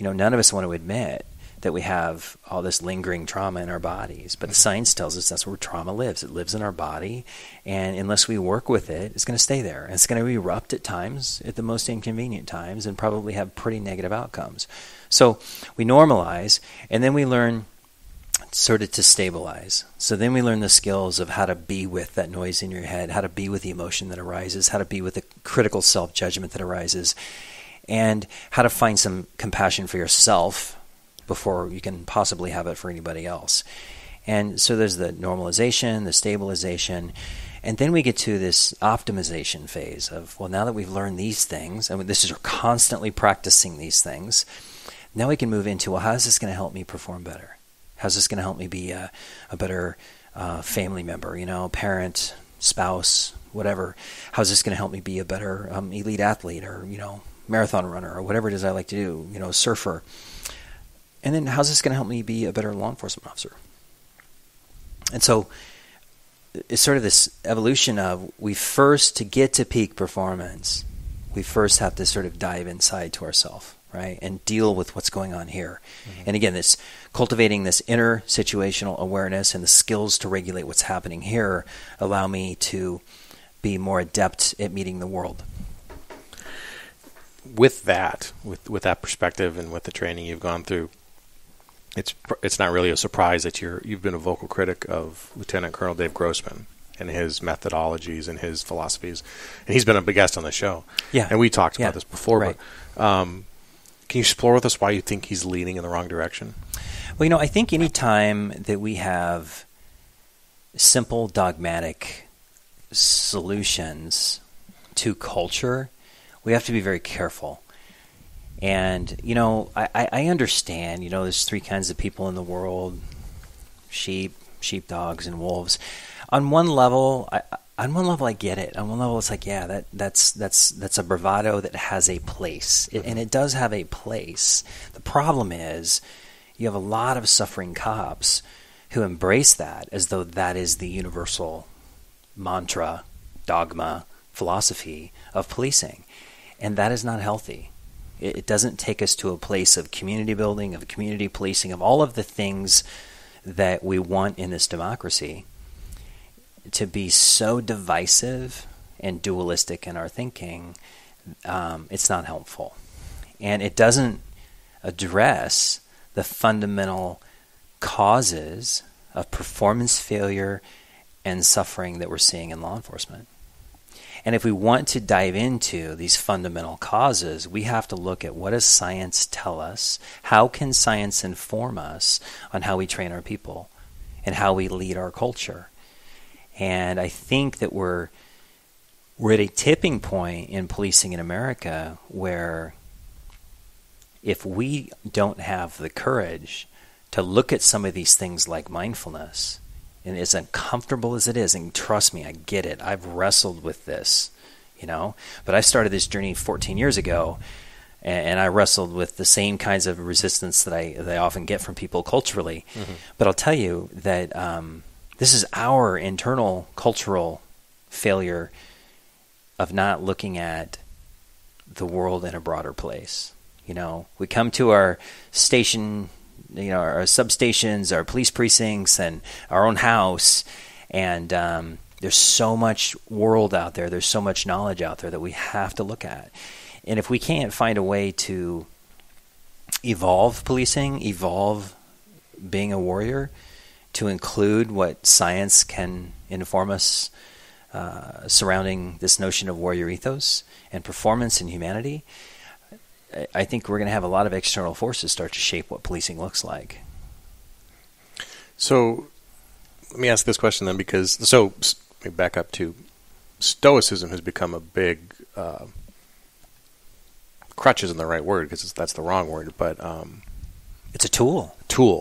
none of us want to admit that we have all this lingering trauma in our bodies. But the science tells us that's where trauma lives. It lives in our body. And unless we work with it, it's going to stay there. And it's going to erupt at times, at the most inconvenient times, and probably have pretty negative outcomes. So we normalize, and then we learn sort of to stabilize. So then we learn the skills of how to be with that noise in your head, how to be with the emotion that arises, how to be with the critical self-judgment that arises, and how to find some compassion for yourself before you can possibly have it for anybody else. And so there's the normalization, the stabilization, and then we get to this optimization phase of, well, now that we've learned these things, and this is we're constantly practicing these things, now we can move into, well, how is this going to help me perform better? How's this going to help me be a better family member, parent, spouse, whatever? How's this going to help me be a better elite athlete, or, marathon runner, or whatever it is I like to do, surfer? And then how's this going to help me be a better law enforcement officer? And so it's sort of this evolution of, to get to peak performance, we first have to sort of dive inside to ourselves, right, and deal with what's going on here. And again, this cultivating this inner situational awareness and the skills to regulate what's happening here allow me to be more adept at meeting the world. With that perspective and with the training you've gone through, it's not really a surprise that you've been a vocal critic of Lieutenant Colonel Dave Grossman and his methodologies and his philosophies, and he's been a big guest on the show. Yeah, and we talked about this before. Right. But can you explore with us why you think he's leaning in the wrong direction? Well, I think any time that we have simple dogmatic solutions to culture, we have to be very careful. And, I understand, there's three kinds of people in the world: sheepdogs, and wolves. On one level, I get it. On one level, it's like, yeah, that's a bravado that has a place, and it does have a place. The problem is, you have a lot of suffering cops who embrace that as though that is the universal mantra, dogma, philosophy of policing, and that is not healthy. It doesn't take us to a place of community building, of community policing, of all of the things that we want in this democracy. To be so divisive and dualistic in our thinking, it's not helpful. And it doesn't address the fundamental causes of performance failure and suffering that we're seeing in law enforcement. And if we want to dive into these fundamental causes, we have to look at, what does science tell us? How can science inform us on how we train our people and how we lead our culture? And I think that we're at a tipping point in policing in America where, if we don't have the courage to look at some of these things like mindfulness, and as uncomfortable as it is, and trust me, I get it. I've wrestled with this, But I started this journey 14 years ago, and I wrestled with the same kinds of resistance that I often get from people culturally. But I'll tell you that this is our internal cultural failure of not looking at the world in a broader place. We come to our station, our substations, our police precincts, and our own house, and there's so much world out there, there's so much knowledge out there that we have to look at. And if we can't find a way to evolve policing, evolve being a warrior, to include what science can inform us surrounding this notion of warrior ethos and performance and humanity, I think we're going to have a lot of external forces start to shape what policing looks like. So let me ask this question then, because let me back up to Stoicism has become a big crutch isn't the right word because that's the wrong word, but it's a tool.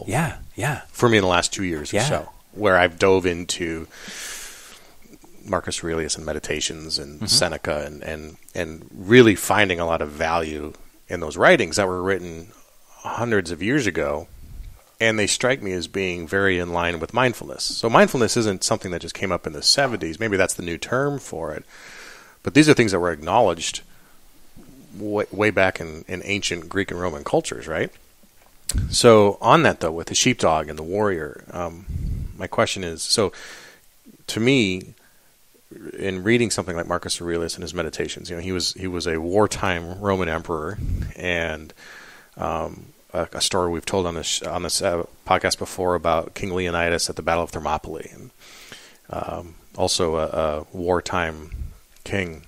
Yeah. For me in the last 2 years or so, where I've dove into Marcus Aurelius and Meditations and Seneca and really finding a lot of value in those writings that were written hundreds of years ago, and they strike me as being very in line with mindfulness. So mindfulness isn't something that just came up in the 70s. Maybe that's the new term for it. But these are things that were acknowledged way back in ancient Greek and Roman cultures, right? So on that, though, with the sheepdog and the warrior, my question is, so to me, in reading something like Marcus Aurelius and his Meditations, he was a wartime Roman emperor, and a story we've told on this podcast before about King Leonidas at the Battle of Thermopylae, and also a wartime king.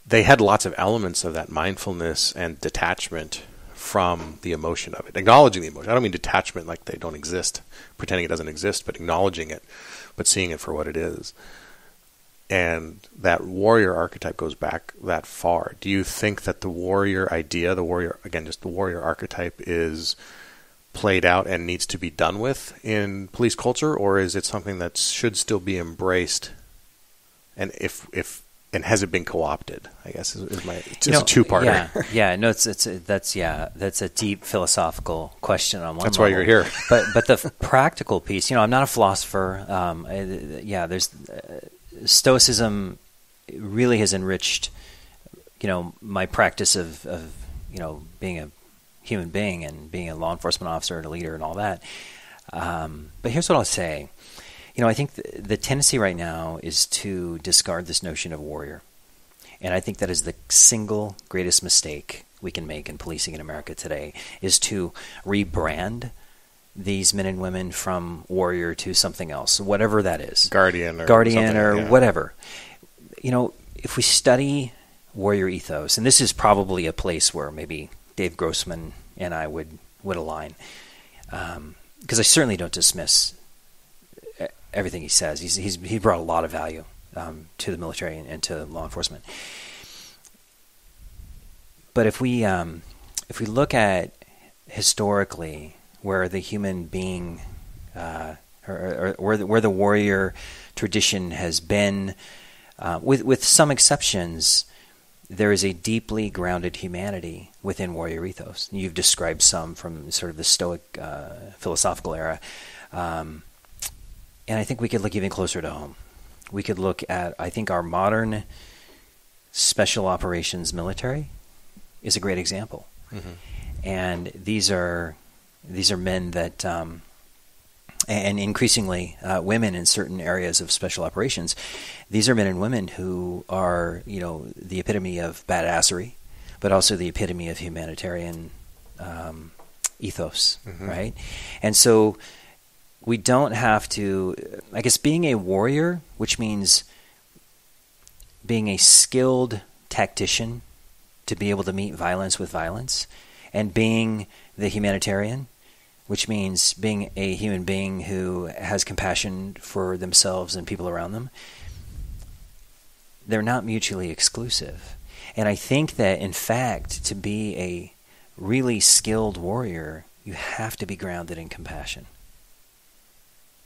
They had lots of elements of that mindfulness and detachment from the emotion of it, acknowledging the emotion. I don't mean detachment like they don't exist, pretending it doesn't exist, but acknowledging it, but seeing it for what it is. And that warrior archetype goes back that far. Do you think that the warrior idea, the warrior archetype is played out and needs to be done with in police culture, or is it something that should still be embraced? And and has it been co-opted? I guess is my just a two-parter. Yeah. No, that's a deep philosophical question on one That's level. why you're here. But the practical piece, I'm not a philosopher. There's Stoicism really has enriched, my practice of being a human being and being a law enforcement officer and a leader and all that. But here's what I'll say. I think the tendency right now is to discard this notion of warrior. And I think that is the single greatest mistake we can make in policing in America today, is to rebrand these men and women from warrior to something else, whatever that is. Guardian or whatever. If we study warrior ethos, and this is probably a place where maybe Dave Grossman and I would align, because I certainly don't dismiss everything he says. He brought a lot of value to the military and to law enforcement. But if we look at historically where the human being or where the warrior tradition has been, with some exceptions, there is a deeply grounded humanity within warrior ethos. You've described some from sort of the Stoic philosophical era. And I think we could look even closer to home. We could look at, I think, our modern special operations military is a great example. Mm-hmm. And these are men that, and increasingly women in certain areas of special operations. These are men and women who are, the epitome of badassery, but also the epitome of humanitarian ethos, mm-hmm. right? And so we don't have to, I guess, being a warrior, which means being a skilled tactician to be able to meet violence with violence, and being the humanitarian, which means being a human being who has compassion for themselves and people around them, they're not mutually exclusive. And I think that, in fact, to be a really skilled warrior, you have to be grounded in compassion.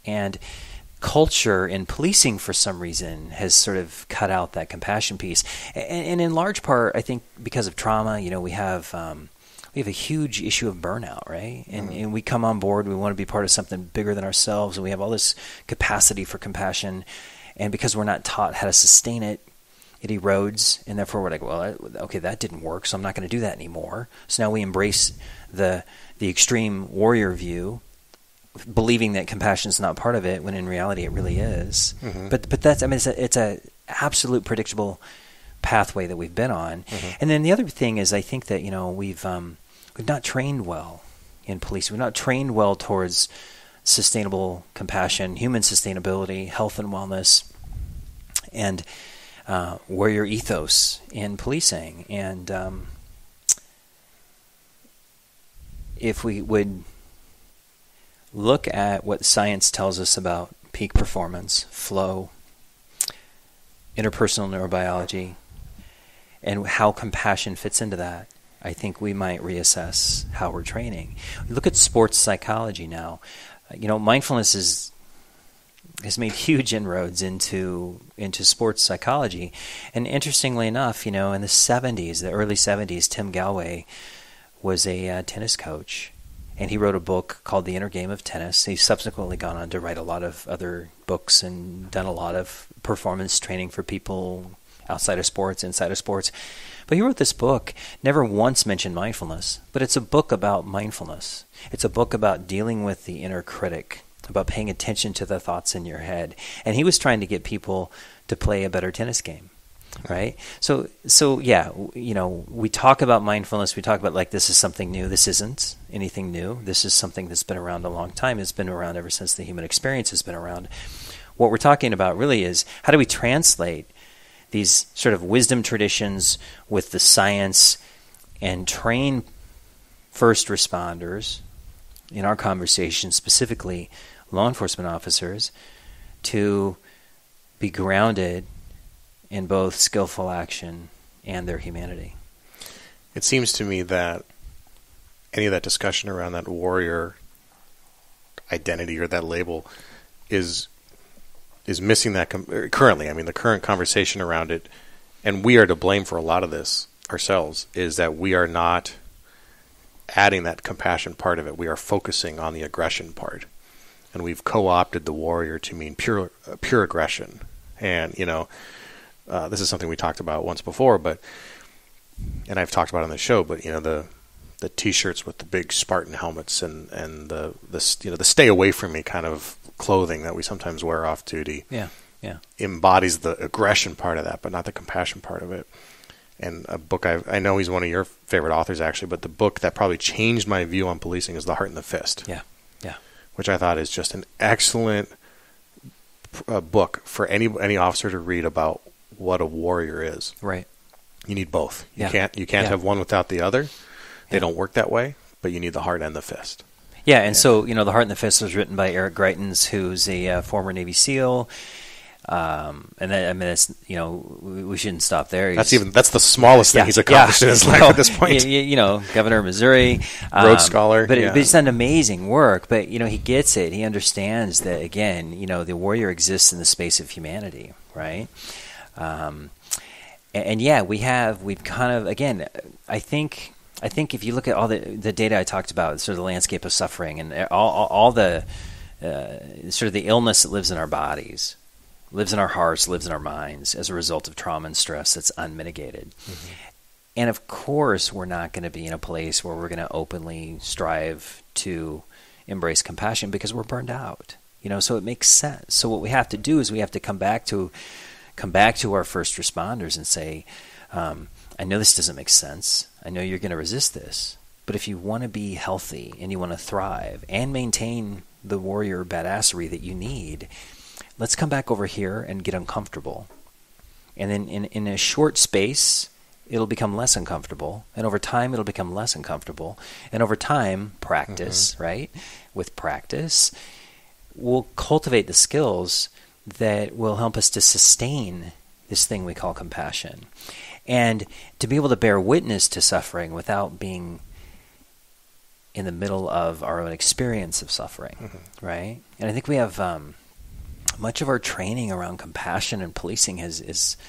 And culture in policing, for some reason, has sort of cut out that compassion piece. And in large part, I think because of trauma, we have a huge issue of burnout, right? And we come on board, we want to be part of something bigger than ourselves, and we have all this capacity for compassion. And because we're not taught how to sustain it, it erodes, and therefore we're like, well, okay, that didn't work, so I'm not going to do that anymore. So now we embrace the extreme warrior view, believing that compassion is not part of it, when in reality it really is. Mm-hmm. But that's, I mean, it's a absolute predictable pathway that we've been on. Mm-hmm. And then the other thing is, I think that we've not trained well in police. We've not trained well towards sustainable compassion, human sustainability, health and wellness, and warrior ethos in policing. And if we would look at what science tells us about peak performance, flow, interpersonal neurobiology, and how compassion fits into that, I think we might reassess how we're training. Look at sports psychology now. Mindfulness has made huge inroads into sports psychology. And interestingly enough, in the early 70s, Tim Galway was a tennis coach. And he wrote a book called The Inner Game of Tennis. He's subsequently gone on to write a lot of other books and done a lot of performance training for people outside of sports, inside of sports. But he wrote this book, never once mentioned mindfulness, but it's a book about mindfulness. It's a book about dealing with the inner critic, about paying attention to the thoughts in your head. And he was trying to get people to play a better tennis game. Right? So yeah, we talk about mindfulness. We talk about like this is something new. This isn't anything new. This is something that's been around a long time. It's been around ever since the human experience has been around. What we're talking about really is how do we translate these sort of wisdom traditions with the science and train first responders, in our conversation specifically law enforcement officers, to be grounded in both skillful action and their humanity. It seems to me that any of that discussion around that warrior identity or that label is missing that currently. I mean, the current conversation around it, and we are to blame for a lot of this ourselves, is that we are not adding that compassion part of it. We are focusing on the aggression part, and we've co-opted the warrior to mean pure aggression. And this is something we talked about once before, and I've talked about on the show. But the T-shirts with the big Spartan helmets and the stay away from me kind of clothing that we sometimes wear off duty, embodies the aggression part of that, but not the compassion part of it. And a book I know he's one of your favorite authors actually, but the book that probably changed my view on policing is The Heart and the Fist. Yeah, which I thought is just an excellent book for any officer to read about what a warrior is. Right. You need both. You can't have one without the other. They don't work that way, but you need the heart and the fist. Yeah, and so, The Heart and the Fist was written by Eric Greitens, who's a former Navy SEAL. That's, we shouldn't stop there. That's the smallest thing he's accomplished in his life at this point. Governor of Missouri. Rhodes Scholar. But he's done amazing work. But, he gets it. He understands that, again, the warrior exists in the space of humanity, right? We've kind of, again, I think if you look at all the data I talked about, sort of the landscape of suffering and all the sort of the illness that lives in our bodies, lives in our hearts, lives in our minds as a result of trauma and stress that's unmitigated. Mm-hmm. And of course, we're not going to be in a place where we're going to openly strive to embrace compassion because we're burned out. So it makes sense. So what we have to do is we have to come back to our first responders and say, I know this doesn't make sense. I know you're going to resist this. But if you want to be healthy and you want to thrive and maintain the warrior badassery that you need, let's come back over here and get uncomfortable. And then in a short space, it'll become less uncomfortable. And over time, it'll become less uncomfortable. And over time, practice, right? With practice, we'll cultivate the skills that will help us to sustain this thing we call compassion. And to be able to bear witness to suffering without being in the middle of our own experience of suffering, right? And I think we have much of our training around compassion and policing doesn't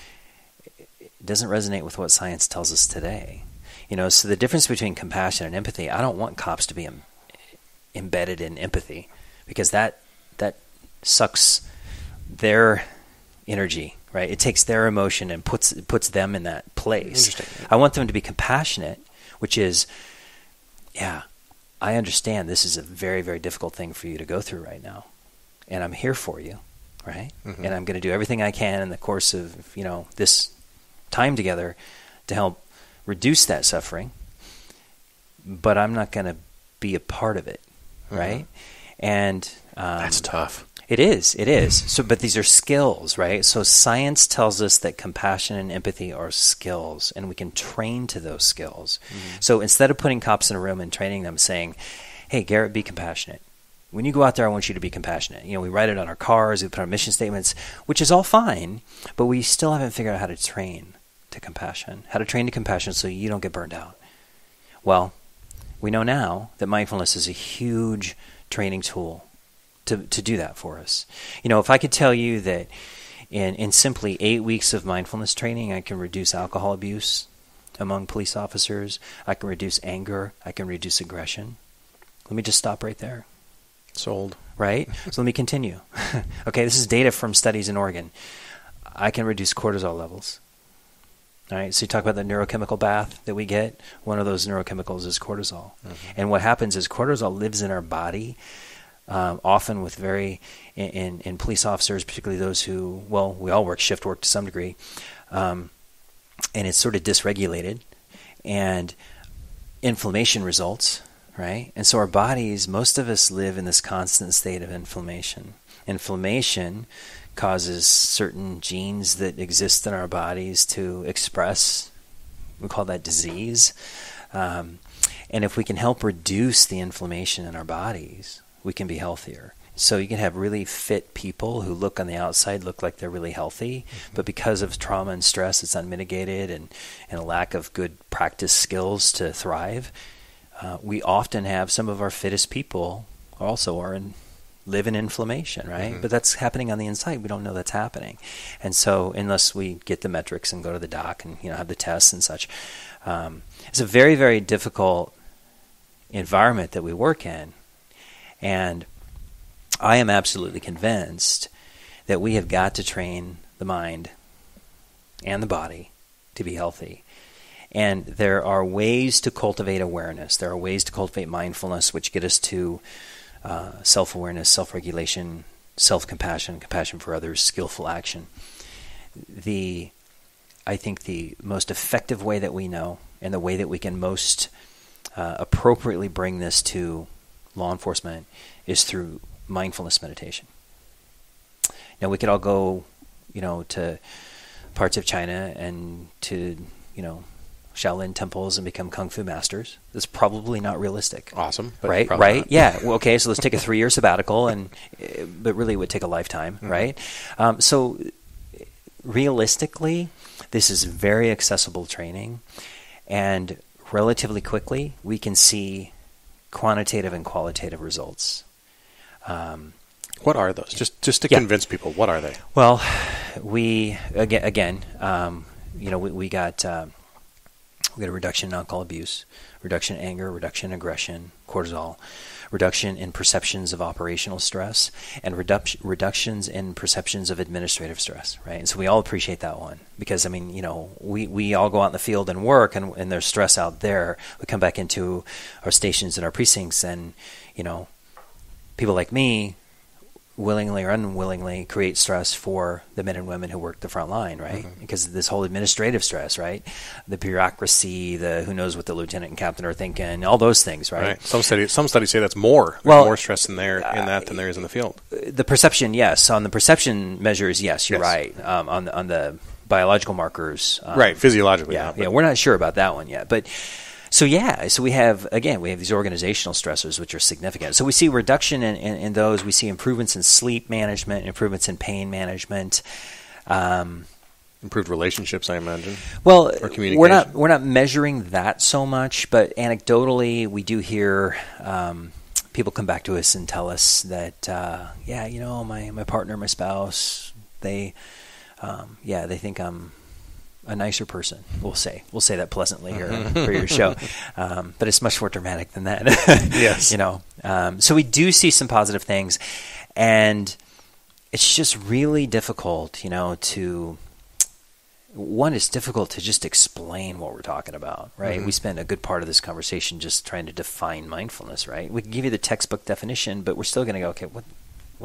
resonate with what science tells us today. So the difference between compassion and empathy, I don't want cops to be embedded in empathy because that sucks their energy right? It takes their emotion and puts them in that place. Interesting. I want them to be compassionate, which is, yeah, I understand this is a very, very difficult thing for you to go through right now, and I'm here for you, right? Mm-hmm. And I'm going to do everything I can in the course of, this time together to help reduce that suffering, but I'm not going to be a part of it, right? Mm-hmm. And that's tough. It is. So, but these are skills, right? So science tells us that compassion and empathy are skills, and we can train to those skills. Mm-hmm. So instead of putting cops in a room and training them, saying, "Hey, Garrett, be compassionate. When you go out there, I want you to be compassionate." We write it on our cars, we put on mission statements, which is all fine, but we still haven't figured out how to train to compassion, so you don't get burned out. Well, we know now that mindfulness is a huge training tool to do that for us. If I could tell you that in simply 8 weeks of mindfulness training, I can reduce alcohol abuse among police officers, I can reduce anger, I can reduce aggression. Let me just stop right there. Sold. Right? So let me continue. Okay, this is data from studies in Oregon. I can reduce cortisol levels. All right, so you talk about the neurochemical bath that we get. One of those neurochemicals is cortisol. Mm-hmm. And what happens is cortisol lives in our body, often with in police officers, particularly those who, we all work shift work to some degree, and it's sort of dysregulated, and inflammation results, right? And so our bodies, most of us live in this constant state of inflammation. Inflammation causes certain genes that exist in our bodies to express, we call that disease. And if we can help reduce the inflammation in our bodies, we can be healthier. So you can have really fit people who look on the outside look like they're really healthy, mm-hmm. but because of trauma and stress, it's unmitigated and a lack of good practice skills to thrive. We often have some of our fittest people live in inflammation, right? Mm-hmm. But that's happening on the inside. We don't know that's happening. And so unless we get the metrics and go to the doc and have the tests and such, it's a very, very difficult environment that we work in. And I am absolutely convinced that we have got to train the mind and the body to be healthy. And there are ways to cultivate awareness. There are ways to cultivate mindfulness, which get us to self-awareness, self-regulation, self-compassion, compassion for others, skillful action. I think the most effective way that we know, and the way that we can most appropriately bring this to law enforcement, is through mindfulness meditation. Now, we could all go, to parts of China and to, Shaolin temples and become kung fu masters. That's probably not realistic. Awesome. Right? Not. Yeah. Well, okay, so let's take a 3-year sabbatical, but really it would take a lifetime, mm-hmm. right? So realistically, this is very accessible training, and relatively quickly we can see quantitative and qualitative results. What are those? Just to convince people, what are they? Well, we got a reduction in alcohol abuse, reduction in anger, reduction in aggression, cortisol, reduction in perceptions of operational stress, and reductions in perceptions of administrative stress, right? And so we all appreciate that one because, we all go out in the field and work, and there's stress out there. We come back into our stations and our precincts, and, people like me willingly or unwillingly create stress for the men and women who work the front line, right? Mm-hmm. Because this whole administrative stress, right? The bureaucracy, the who knows what the lieutenant and captain are thinking, all those things, right? Some studies say that's more. There's more stress in that than there is in the field. The perception, yes. On the perception measures, yes, you're right. On the biological markers. Right, physiologically. Yeah, we're not sure about that one yet. But so we have these organizational stressors which are significant. So we see reduction in those. We see improvements in sleep management, improvements in pain management. Improved relationships, I imagine. Well, or communication. We're not measuring that so much, but anecdotally we do hear people come back to us and tell us that my partner, my spouse, they think I'm a nicer person. We'll say that pleasantly here for your show, but it's much more dramatic than that. Yes, So we do see some positive things, and it's just really difficult, it's difficult to just explain what we're talking about, right? Mm-hmm. We spend a good part of this conversation just trying to define mindfulness, right? We can give you the textbook definition, but we're still going to go, okay, what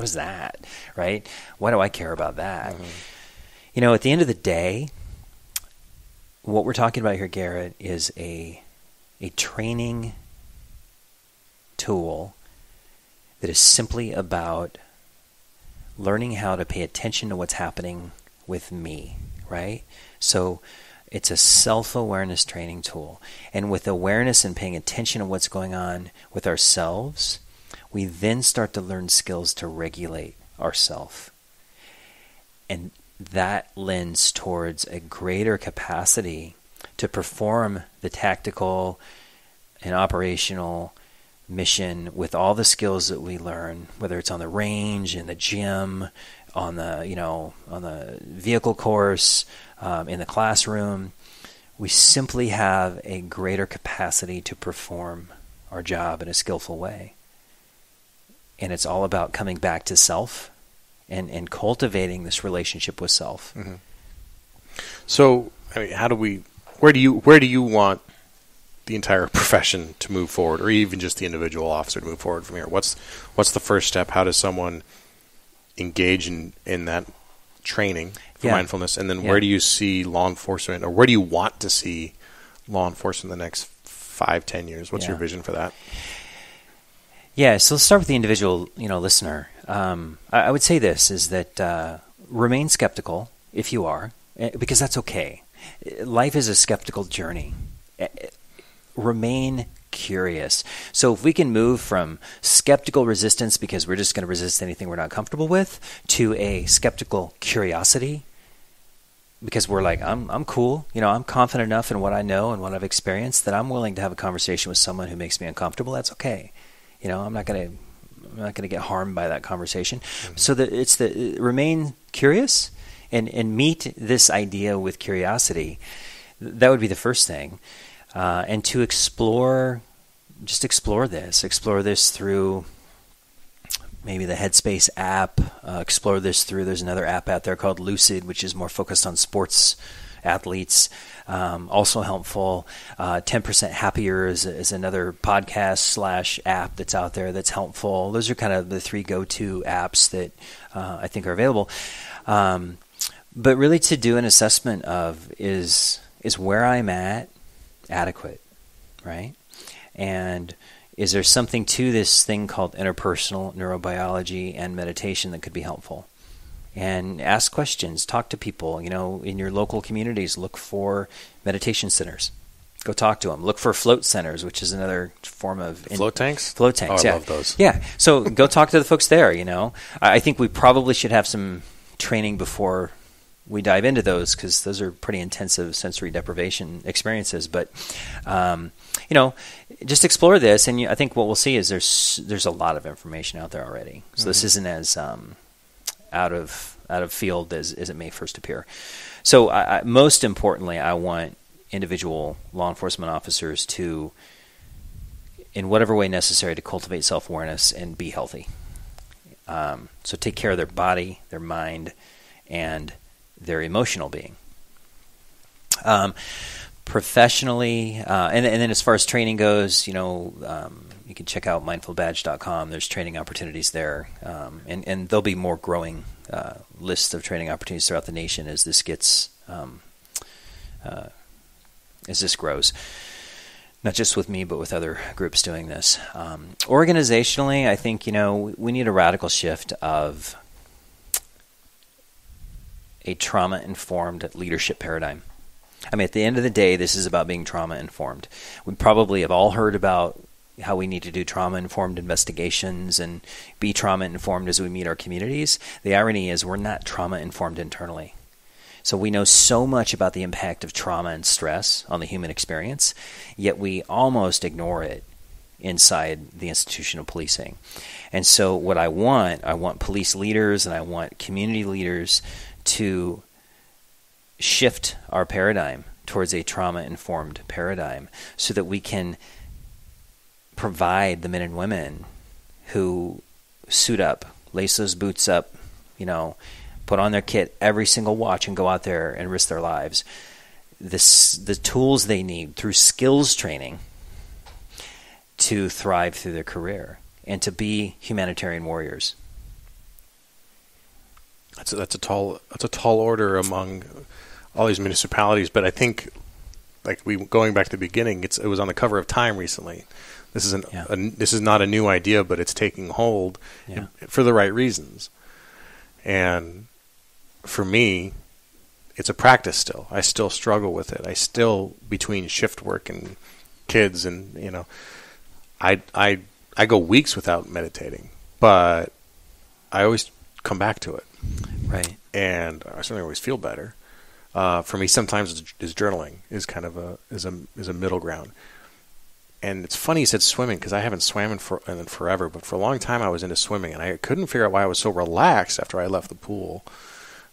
is that, right? Why do I care about that? Mm-hmm. At the end of the day, what we're talking about here, Garrett, is a training tool that is simply about learning how to pay attention to what's happening with me, right? So it's a self-awareness training tool. And with awareness and paying attention to what's going on with ourselves, we then start to learn skills to regulate ourselves. And that lends towards a greater capacity to perform the tactical and operational mission with all the skills that we learn, whether it's on the range, in the gym, on the vehicle course, in the classroom. We simply have a greater capacity to perform our job in a skillful way. And it's all about coming back to self and cultivating this relationship with self. Mm-hmm. So, where do you want the entire profession to move forward, or even just the individual officer to move forward from here? What's the first step? How does someone engage in that training for mindfulness? And then where do you see law enforcement, or where do you want to see law enforcement in the next 5-10 years? What's your vision for that? Yeah, so let's start with the individual, listener. I would say this is that remain skeptical if you are, because that's okay. Life is a skeptical journey. Remain curious. So if we can move from skeptical resistance, because we're just going to resist anything we're not comfortable with, to a skeptical curiosity, because we're like, I'm cool, I'm confident enough in what I know and what I've experienced that I'm willing to have a conversation with someone who makes me uncomfortable. That's okay. I'm not going to get harmed by that conversation. Mm-hmm. So that it's remain curious and meet this idea with curiosity. That would be the first thing. And to explore this through maybe the Headspace app, explore this through, there's another app out there called Lucid, which is more focused on sports athletes, also helpful. 10% Happier is another podcast / app that's out there that's helpful. Those are kind of the 3 go-to apps that I think are available. But really to do an assessment of is where I'm at adequate, right? And is there something to this thing called interpersonal neurobiology and meditation that could be helpful? And ask questions, talk to people, in your local communities. Look for meditation centers. Go talk to them. Look for float centers, which is another form of... Float tanks? Float tanks, I love those. Yeah, so go talk to the folks there, I think we probably should have some training before we dive into those, because those are pretty intensive sensory deprivation experiences. But, just explore this, and I think what we'll see is there's a lot of information out there already. So mm-hmm. This isn't as out of field as it may first appear. So most importantly, I want individual law enforcement officers to, in whatever way necessary, to cultivate self-awareness and be healthy. So take care of their body, their mind, and their emotional being. Professionally, and then as far as training goes, you can check out mindfulbadge.com. There's training opportunities there, and there'll be more growing lists of training opportunities throughout the nation as this gets as this grows. Not just with me, but with other groups doing this. Organizationally, I think we need a radical shift of a trauma-informed leadership paradigm. I mean, at the end of the day, this is about being trauma-informed. We probably have all heard about how we need to do trauma-informed investigations and be trauma-informed as we meet our communities. The irony is we're not trauma-informed internally. So we know so much about the impact of trauma and stress on the human experience, yet we almost ignore it inside the institution of policing. And so what I want police leaders and I want community leaders to shift our paradigm towards a trauma-informed paradigm so that we can provide the men and women who suit up, lace those boots up, put on their kit, every single watch, and go out there and risk their lives. The tools they need through skills training to thrive through their career and to be humanitarian warriors. That's a tall order among all these municipalities, but I think, going back to the beginning, it was on the cover of Time recently. This is not a new idea, but it's taking hold for the right reasons. And for me, it's a practice still. I still struggle with it. I still, between shift work and kids, and I go weeks without meditating, but I always come back to it. Right. And I certainly always feel better. For me, sometimes is journaling is kind of a middle ground. And it's funny you said swimming, because I haven't swam in forever, but for a long time I was into swimming, and I couldn't figure out why I was so relaxed after I left the pool.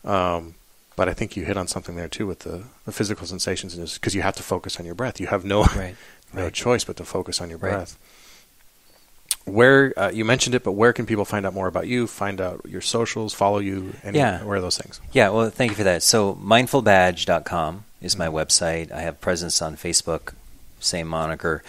But I think you hit on something there too with the physical sensations, because you have to focus on your breath. You have no choice but to focus on your breath. Where you mentioned it, but where can people find out more about you, find out your socials, follow you, where are those things? Yeah, well, thank you for that. So mindfulbadge.com is my website. I have presence on Facebook, same moniker,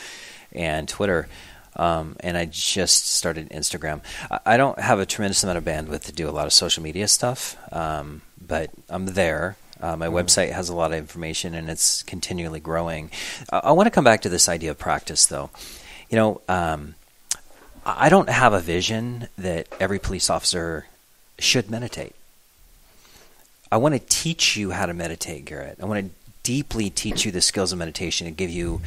and Twitter. And I just started Instagram. I don't have a tremendous amount of bandwidth to do a lot of social media stuff, but I'm there. My website has a lot of information, and it's continually growing. I want to come back to this idea of practice, though. I don't have a vision that every police officer should meditate. I want to teach you how to meditate, Garrett. I want to deeply teach you the skills of meditation and give you,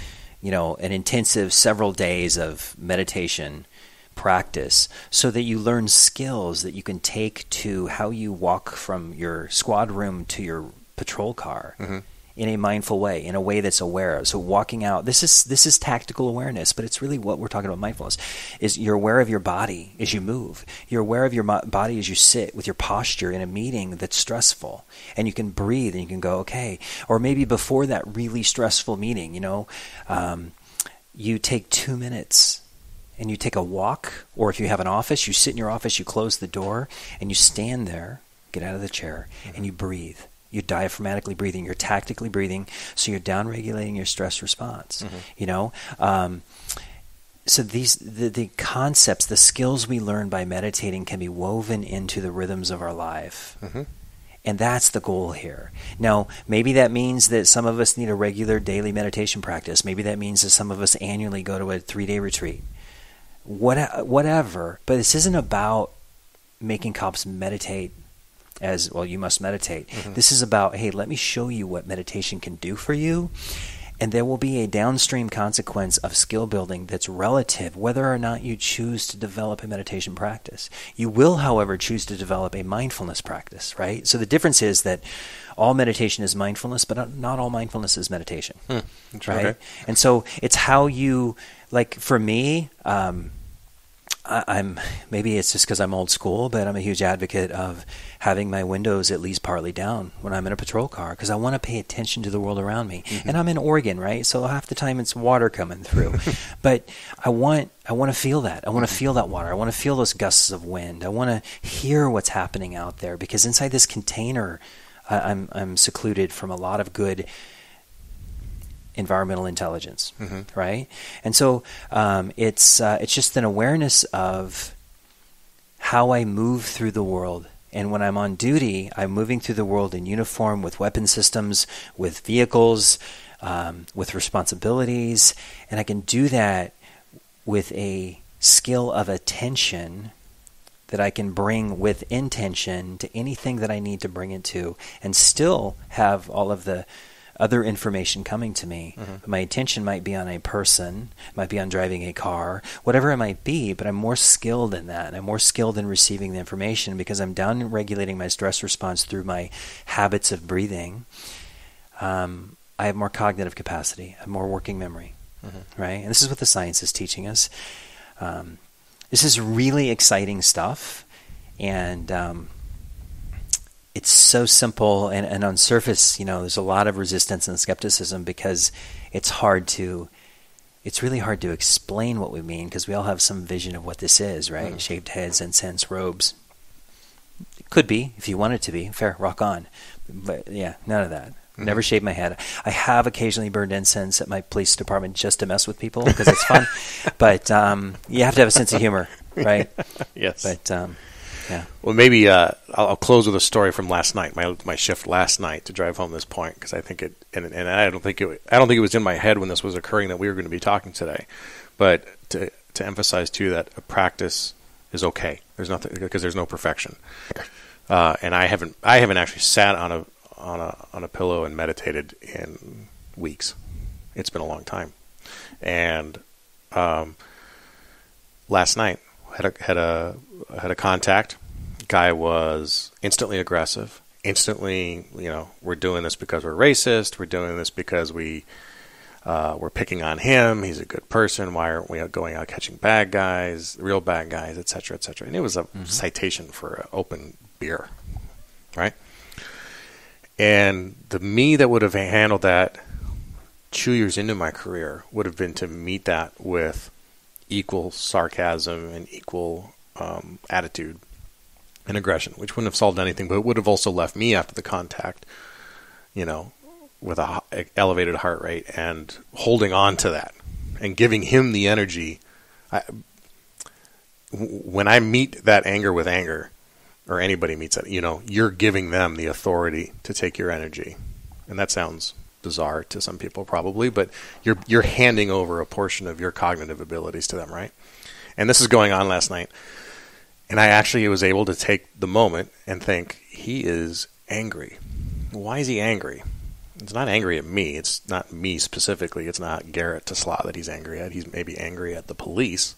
an intensive several days of meditation practice so that you learn skills that you can take to how you walk from your squad room to your patrol car in a mindful way, in a way that's aware. So walking out, this is tactical awareness, but it's really what we're talking about mindfulness, is you're aware of your body as you move. You're aware of your body as you sit with your posture in a meeting that's stressful, and you can breathe and you can go, okay. Or maybe before that really stressful meeting, you take 2 minutes and you take a walk, or if you have an office, you sit in your office, you close the door, and you stand there, get out of the chair, and you breathe. You're diaphragmatically breathing. You're tactically breathing, so you're down-regulating your stress response. So the concepts, the skills we learn by meditating can be woven into the rhythms of our life. And that's the goal here. Now, maybe that means that some of us need a regular daily meditation practice. Maybe that means that some of us annually go to a 3-day retreat. Whatever. But this isn't about making cops meditate as, well, you must meditate. This is about, hey, let me show you what meditation can do for you. And there will be a downstream consequence of skill building that's relative, whether or not you choose to develop a meditation practice. You will, however, choose to develop a mindfulness practice, right? So the difference is that all meditation is mindfulness, but not all mindfulness is meditation, right? Okay. And so it's how you, for me, I'm maybe it's just because I'm old school, but I'm a huge advocate of having my windows at least partly down when I'm in a patrol car, because I want to pay attention to the world around me. And I'm in Oregon, right? So half the time it's water coming through, but I want to feel that. I want to feel that water. I want to feel those gusts of wind. I want to hear what's happening out there, because inside this container, I'm secluded from a lot of good environmental intelligence, right? And so it's just an awareness of how I move through the world. And when I'm on duty, I'm moving through the world in uniform, with weapon systems, with vehicles, with responsibilities, and I can do that with a skill of attention that I can bring with intention to anything that I need to bring it to, and still have all of the other information coming to me. My attention might be on a person, might be on driving a car, whatever it might be, but I'm more skilled in that. I'm more skilled in receiving the information because I'm down regulating my stress response through my habits of breathing. I have more cognitive capacity. I have more working memory, right? And this is what the science is teaching us. This is really exciting stuff, and it's so simple, and on surface, there's a lot of resistance and skepticism because it's really hard to explain what we mean, because we all have some vision of what this is, right? Shaved heads, incense, robes. Could be, if you want it to be. Fair, rock on. But yeah, none of that. Never shaved my head. I have occasionally burned incense at my police department just to mess with people because it's fun. But you have to have a sense of humor, right? Yes. But yeah. Well, maybe I'll close with a story from last night, my shift last night, to drive home this point, because I think it, and I don't think it was in my head when this was occurring that we were going to be talking today, but to emphasize too that a practice is okay. There's nothing, because there's no perfection, and I haven't actually sat on a pillow and meditated in weeks. It's been a long time, and last night had a contact. Guy was instantly aggressive. Instantly, we're doing this because we're racist. We're doing this because we're picking on him. He's a good person. Why aren't we going out catching bad guys, real bad guys, et cetera, et cetera? And it was a citation for an open beer, right? And the me that would have handled that 2 years into my career would have been to meet that with equal sarcasm and equal attitude and aggression, which wouldn't have solved anything, but it would have also left me after the contact, with a elevated heart rate and holding on to that and giving him the energy. When I meet that anger with anger, or anybody meets that, you're giving them the authority to take your energy. And that sounds bizarre to some people probably, but you're handing over a portion of your cognitive abilities to them, right? And this is going on last night. And I actually was able to take the moment and think, he is angry. Why is he angry? It's not angry at me. It's not me specifically. It's not Garrett Tesla that he's angry at. He's maybe angry at the police.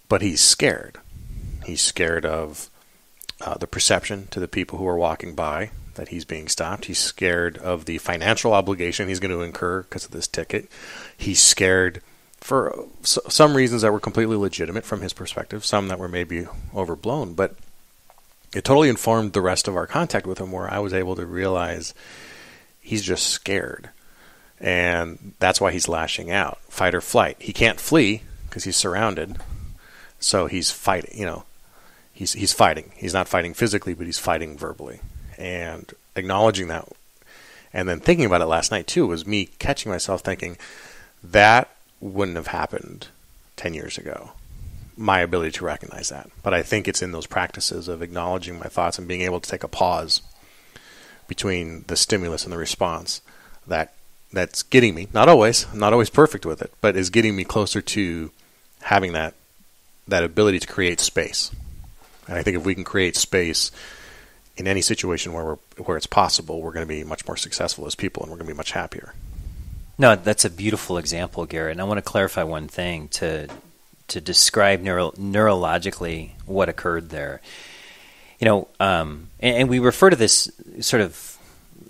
But he's scared. He's scared of the perception to the people who are walking by that he's being stopped. He's scared of the financial obligation he's going to incur because of this ticket. He's scared for some reasons that were completely legitimate from his perspective, some that were maybe overblown, but it totally informed the rest of our contact with him, where I was able to realize he's just scared, and that's why he's lashing out, fight or flight. He can't flee because he's surrounded, so he's fighting. He's fighting. He's not fighting physically, but he's fighting verbally, and acknowledging that, and then thinking about it last night too was me catching myself thinking that wouldn't have happened 10 years ago, my ability to recognize that. But I think it's in those practices of acknowledging my thoughts and being able to take a pause between the stimulus and the response that's getting me, not always perfect with it, but is getting me closer to having that ability to create space. And I think if we can create space in any situation where it's possible, we're going to be much more successful as people, and we're going to be much happier. No, that's a beautiful example, Garrett. And I want to clarify one thing to describe neurologically what occurred there. And we refer to this sort of,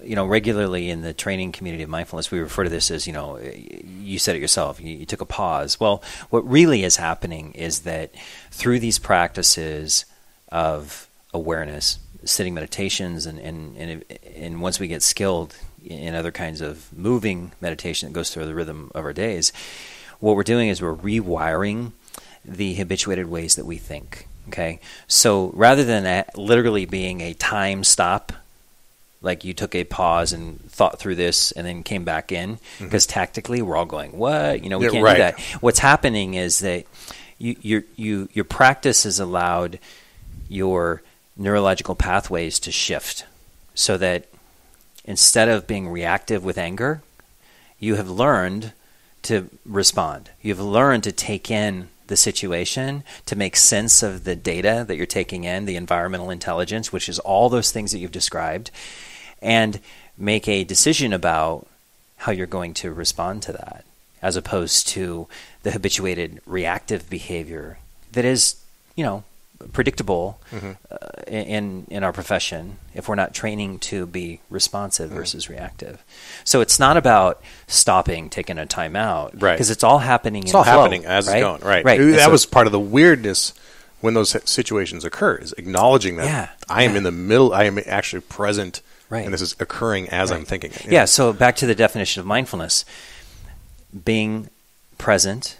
regularly in the training community of mindfulness. We refer to this as, you said it yourself, you took a pause. Well, what really is happening is that through these practices of awareness, sitting meditations, and once we get skilled in other kinds of moving meditation that goes through the rhythm of our days, what we're doing is we're rewiring the habituated ways that we think. Okay, so rather than literally being a time stop, like you took a pause and thought through this and then came back in, because tactically we're all going, what? We can't do that. What's happening is that your practice has allowed your neurological pathways to shift, so that instead of being reactive with anger, you have learned to respond. You've learned to take in the situation, to make sense of the data that you're taking in, the environmental intelligence, which is all those things that you've described, and make a decision about how you're going to respond to that, as opposed to the habituated reactive behavior that is, predictable in our profession if we're not training to be responsive versus reactive. So it's not about stopping, taking a time out, right? Because it's all happening. It's all happening as it's going, right? That was part of the weirdness when those situations occur, is acknowledging that I am in the middle. I am actually present, and this is occurring as I'm thinking it. Yeah. So back to the definition of mindfulness: being present,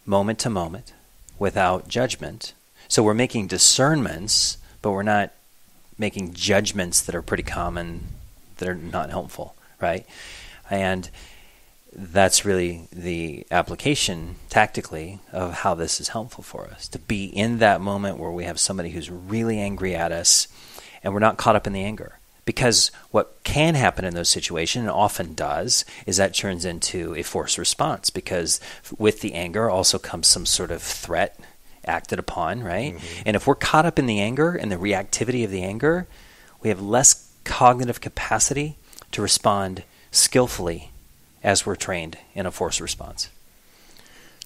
moment to moment, without judgment. So we're making discernments but we're not making judgments that are pretty common that are not helpful, right? And that's really the application tactically of how this is helpful for us, to be in that moment where we have somebody who's really angry at us and we're not caught up in the anger. Because what can happen in those situations, and often does, is that turns into a forced response, because with the anger also comes some sort of threat acted upon, right? Mm-hmm. And if we're caught up in the anger and the reactivity of the anger, we have less cognitive capacity to respond skillfully as we're trained in a forced response.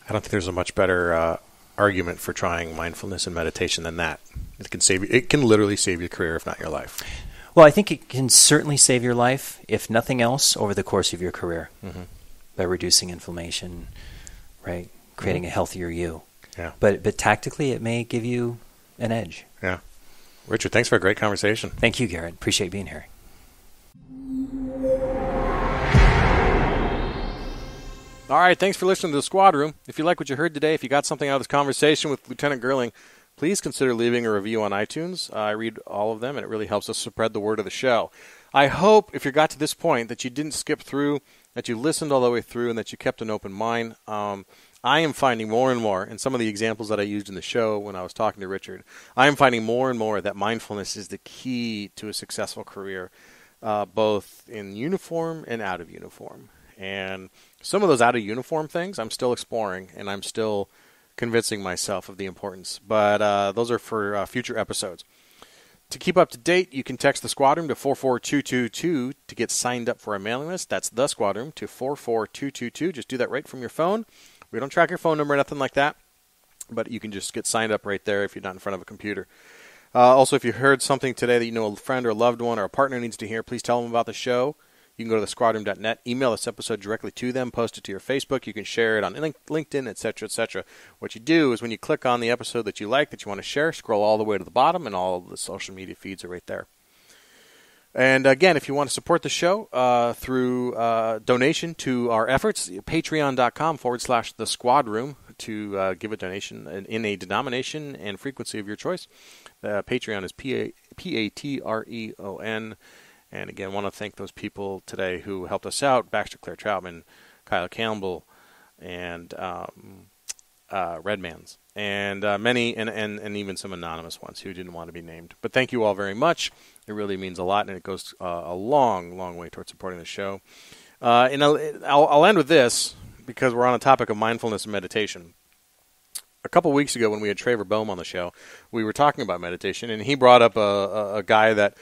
I don't think there's a much better argument for trying mindfulness and meditation than that. It can save you. It can literally save your career, if not your life. Well, I think it can certainly save your life, if nothing else, over the course of your career, mm-hmm. by reducing inflammation, right? Creating a healthier you. Yeah. But tactically, it may give you an edge. Yeah. Richard, thanks for a great conversation. Thank you, Garrett. Appreciate being here. All right, thanks for listening to The Squad Room. If you like what you heard today, if you got something out of this conversation with Lieutenant Goerling, please consider leaving a review on iTunes. I read all of them, and it really helps us spread the word of the show. I hope, if you got to this point, that you didn't skip through, that you listened all the way through, and that you kept an open mind. I am finding more and more, and some of the examples that I used in the show when I was talking to Richard, I am finding more and more that mindfulness is the key to a successful career, both in uniform and out of uniform. And some of those out of uniform things I'm still exploring, and I'm still convincing myself of the importance. But those are for future episodes. To keep up to date, you can text the Squad Room to 44222 to get signed up for our mailing list. That's the Squad Room to 44222. Just do that right from your phone. We don't track your phone number, nothing like that. But you can just get signed up right there if you're not in front of a computer. Also, if you heard something today that you know a friend or a loved one or a partner needs to hear, please tell them about the show. You can go to thesquadroom.net, email this episode directly to them, post it to your Facebook. You can share it on LinkedIn, etc., etc. What you do is when you click on the episode that you like, that you want to share, scroll all the way to the bottom, and all of the social media feeds are right there. And again, if you want to support the show through donation to our efforts, patreon.com/the Squad Room to give a donation in a denomination and frequency of your choice. Patreon is Patreon. And again, I want to thank those people today who helped us out: Baxter Claire Troutman, Kyle Campbell, and Redmans, and many, and even some anonymous ones who didn't want to be named. But thank you all very much. It really means a lot, and it goes a long, long way towards supporting the show. And I'll end with this, because we're on the topic of mindfulness and meditation. A couple weeks ago when we had Traver Boehm on the show, we were talking about meditation, and he brought up a guy that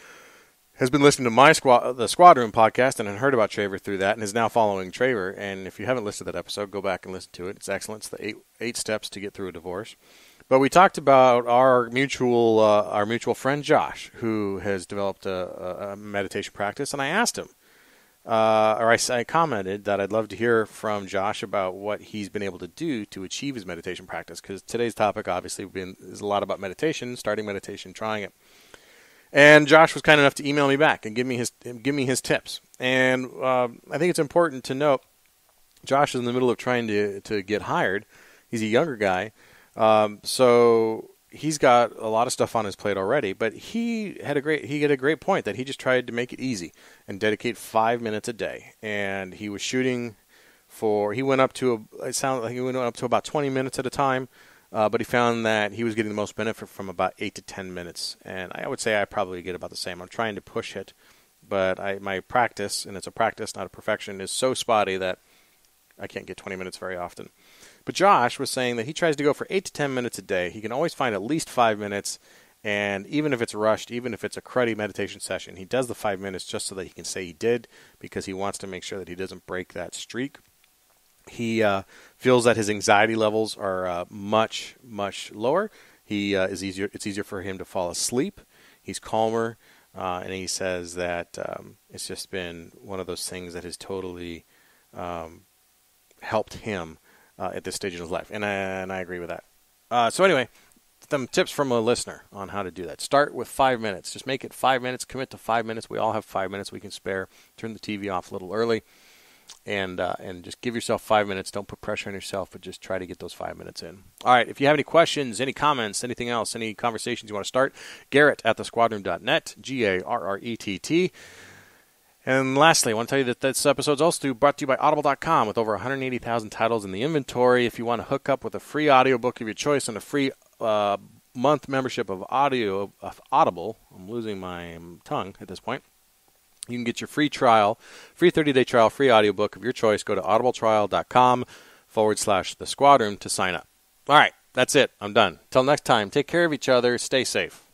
has been listening to the Squad Room podcast and had heard about Traver through that and is now following Traver. And if you haven't listened to that episode, go back and listen to it. It's excellent. It's the eight steps to get through a divorce. But we talked about our mutual friend Josh, who has developed a meditation practice. And I asked him, I commented that I'd love to hear from Josh about what he's been able to do to achieve his meditation practice. Because today's topic obviously is a lot about meditation, starting meditation, trying it. And Josh was kind enough to email me back and give me his tips. And I think it's important to note, Josh is in the middle of trying to get hired. He's a younger guy, so he's got a lot of stuff on his plate already. But he had a great point that he just tried to make it easy and dedicate 5 minutes a day. And he was shooting for. It sounded like he went up to about 20 minutes at a time. But he found that he was getting the most benefit from about 8 to 10 minutes. And I would say I probably get about the same. I'm trying to push it, but my practice, and it's a practice, not a perfection, is so spotty that I can't get 20 minutes very often. But Josh was saying that he tries to go for 8 to 10 minutes a day. He can always find at least 5 minutes, and even if it's rushed, even if it's a cruddy meditation session, he does the 5 minutes just so that he can say he did, because he wants to make sure that he doesn't break that streak. He feels that his anxiety levels are much, much lower. It's easier for him to fall asleep. He's calmer, and he says that it's just been one of those things that has totally helped him at this stage in his life, and I agree with that. So anyway, some tips from a listener on how to do that. Start with 5 minutes. Just make it 5 minutes. Commit to 5 minutes. We all have 5 minutes we can spare. Turn the TV off a little early. and just give yourself 5 minutes. Don't put pressure on yourself, but just try to get those 5 minutes in. All right, if you have any questions, any comments, anything else, any conversations you want to start, Garrett at thesquadroom.net, Garrett. And lastly, I want to tell you that this episode is also brought to you by Audible.com with over 180,000 titles in the inventory. If you want to hook up with a free audiobook of your choice and a free month membership of Audible, I'm losing my tongue at this point, you can get your free 30-day trial, free audiobook of your choice. Go to audibletrial.com/the squadron to sign up. All right, that's it. I'm done. Till next time, take care of each other. Stay safe.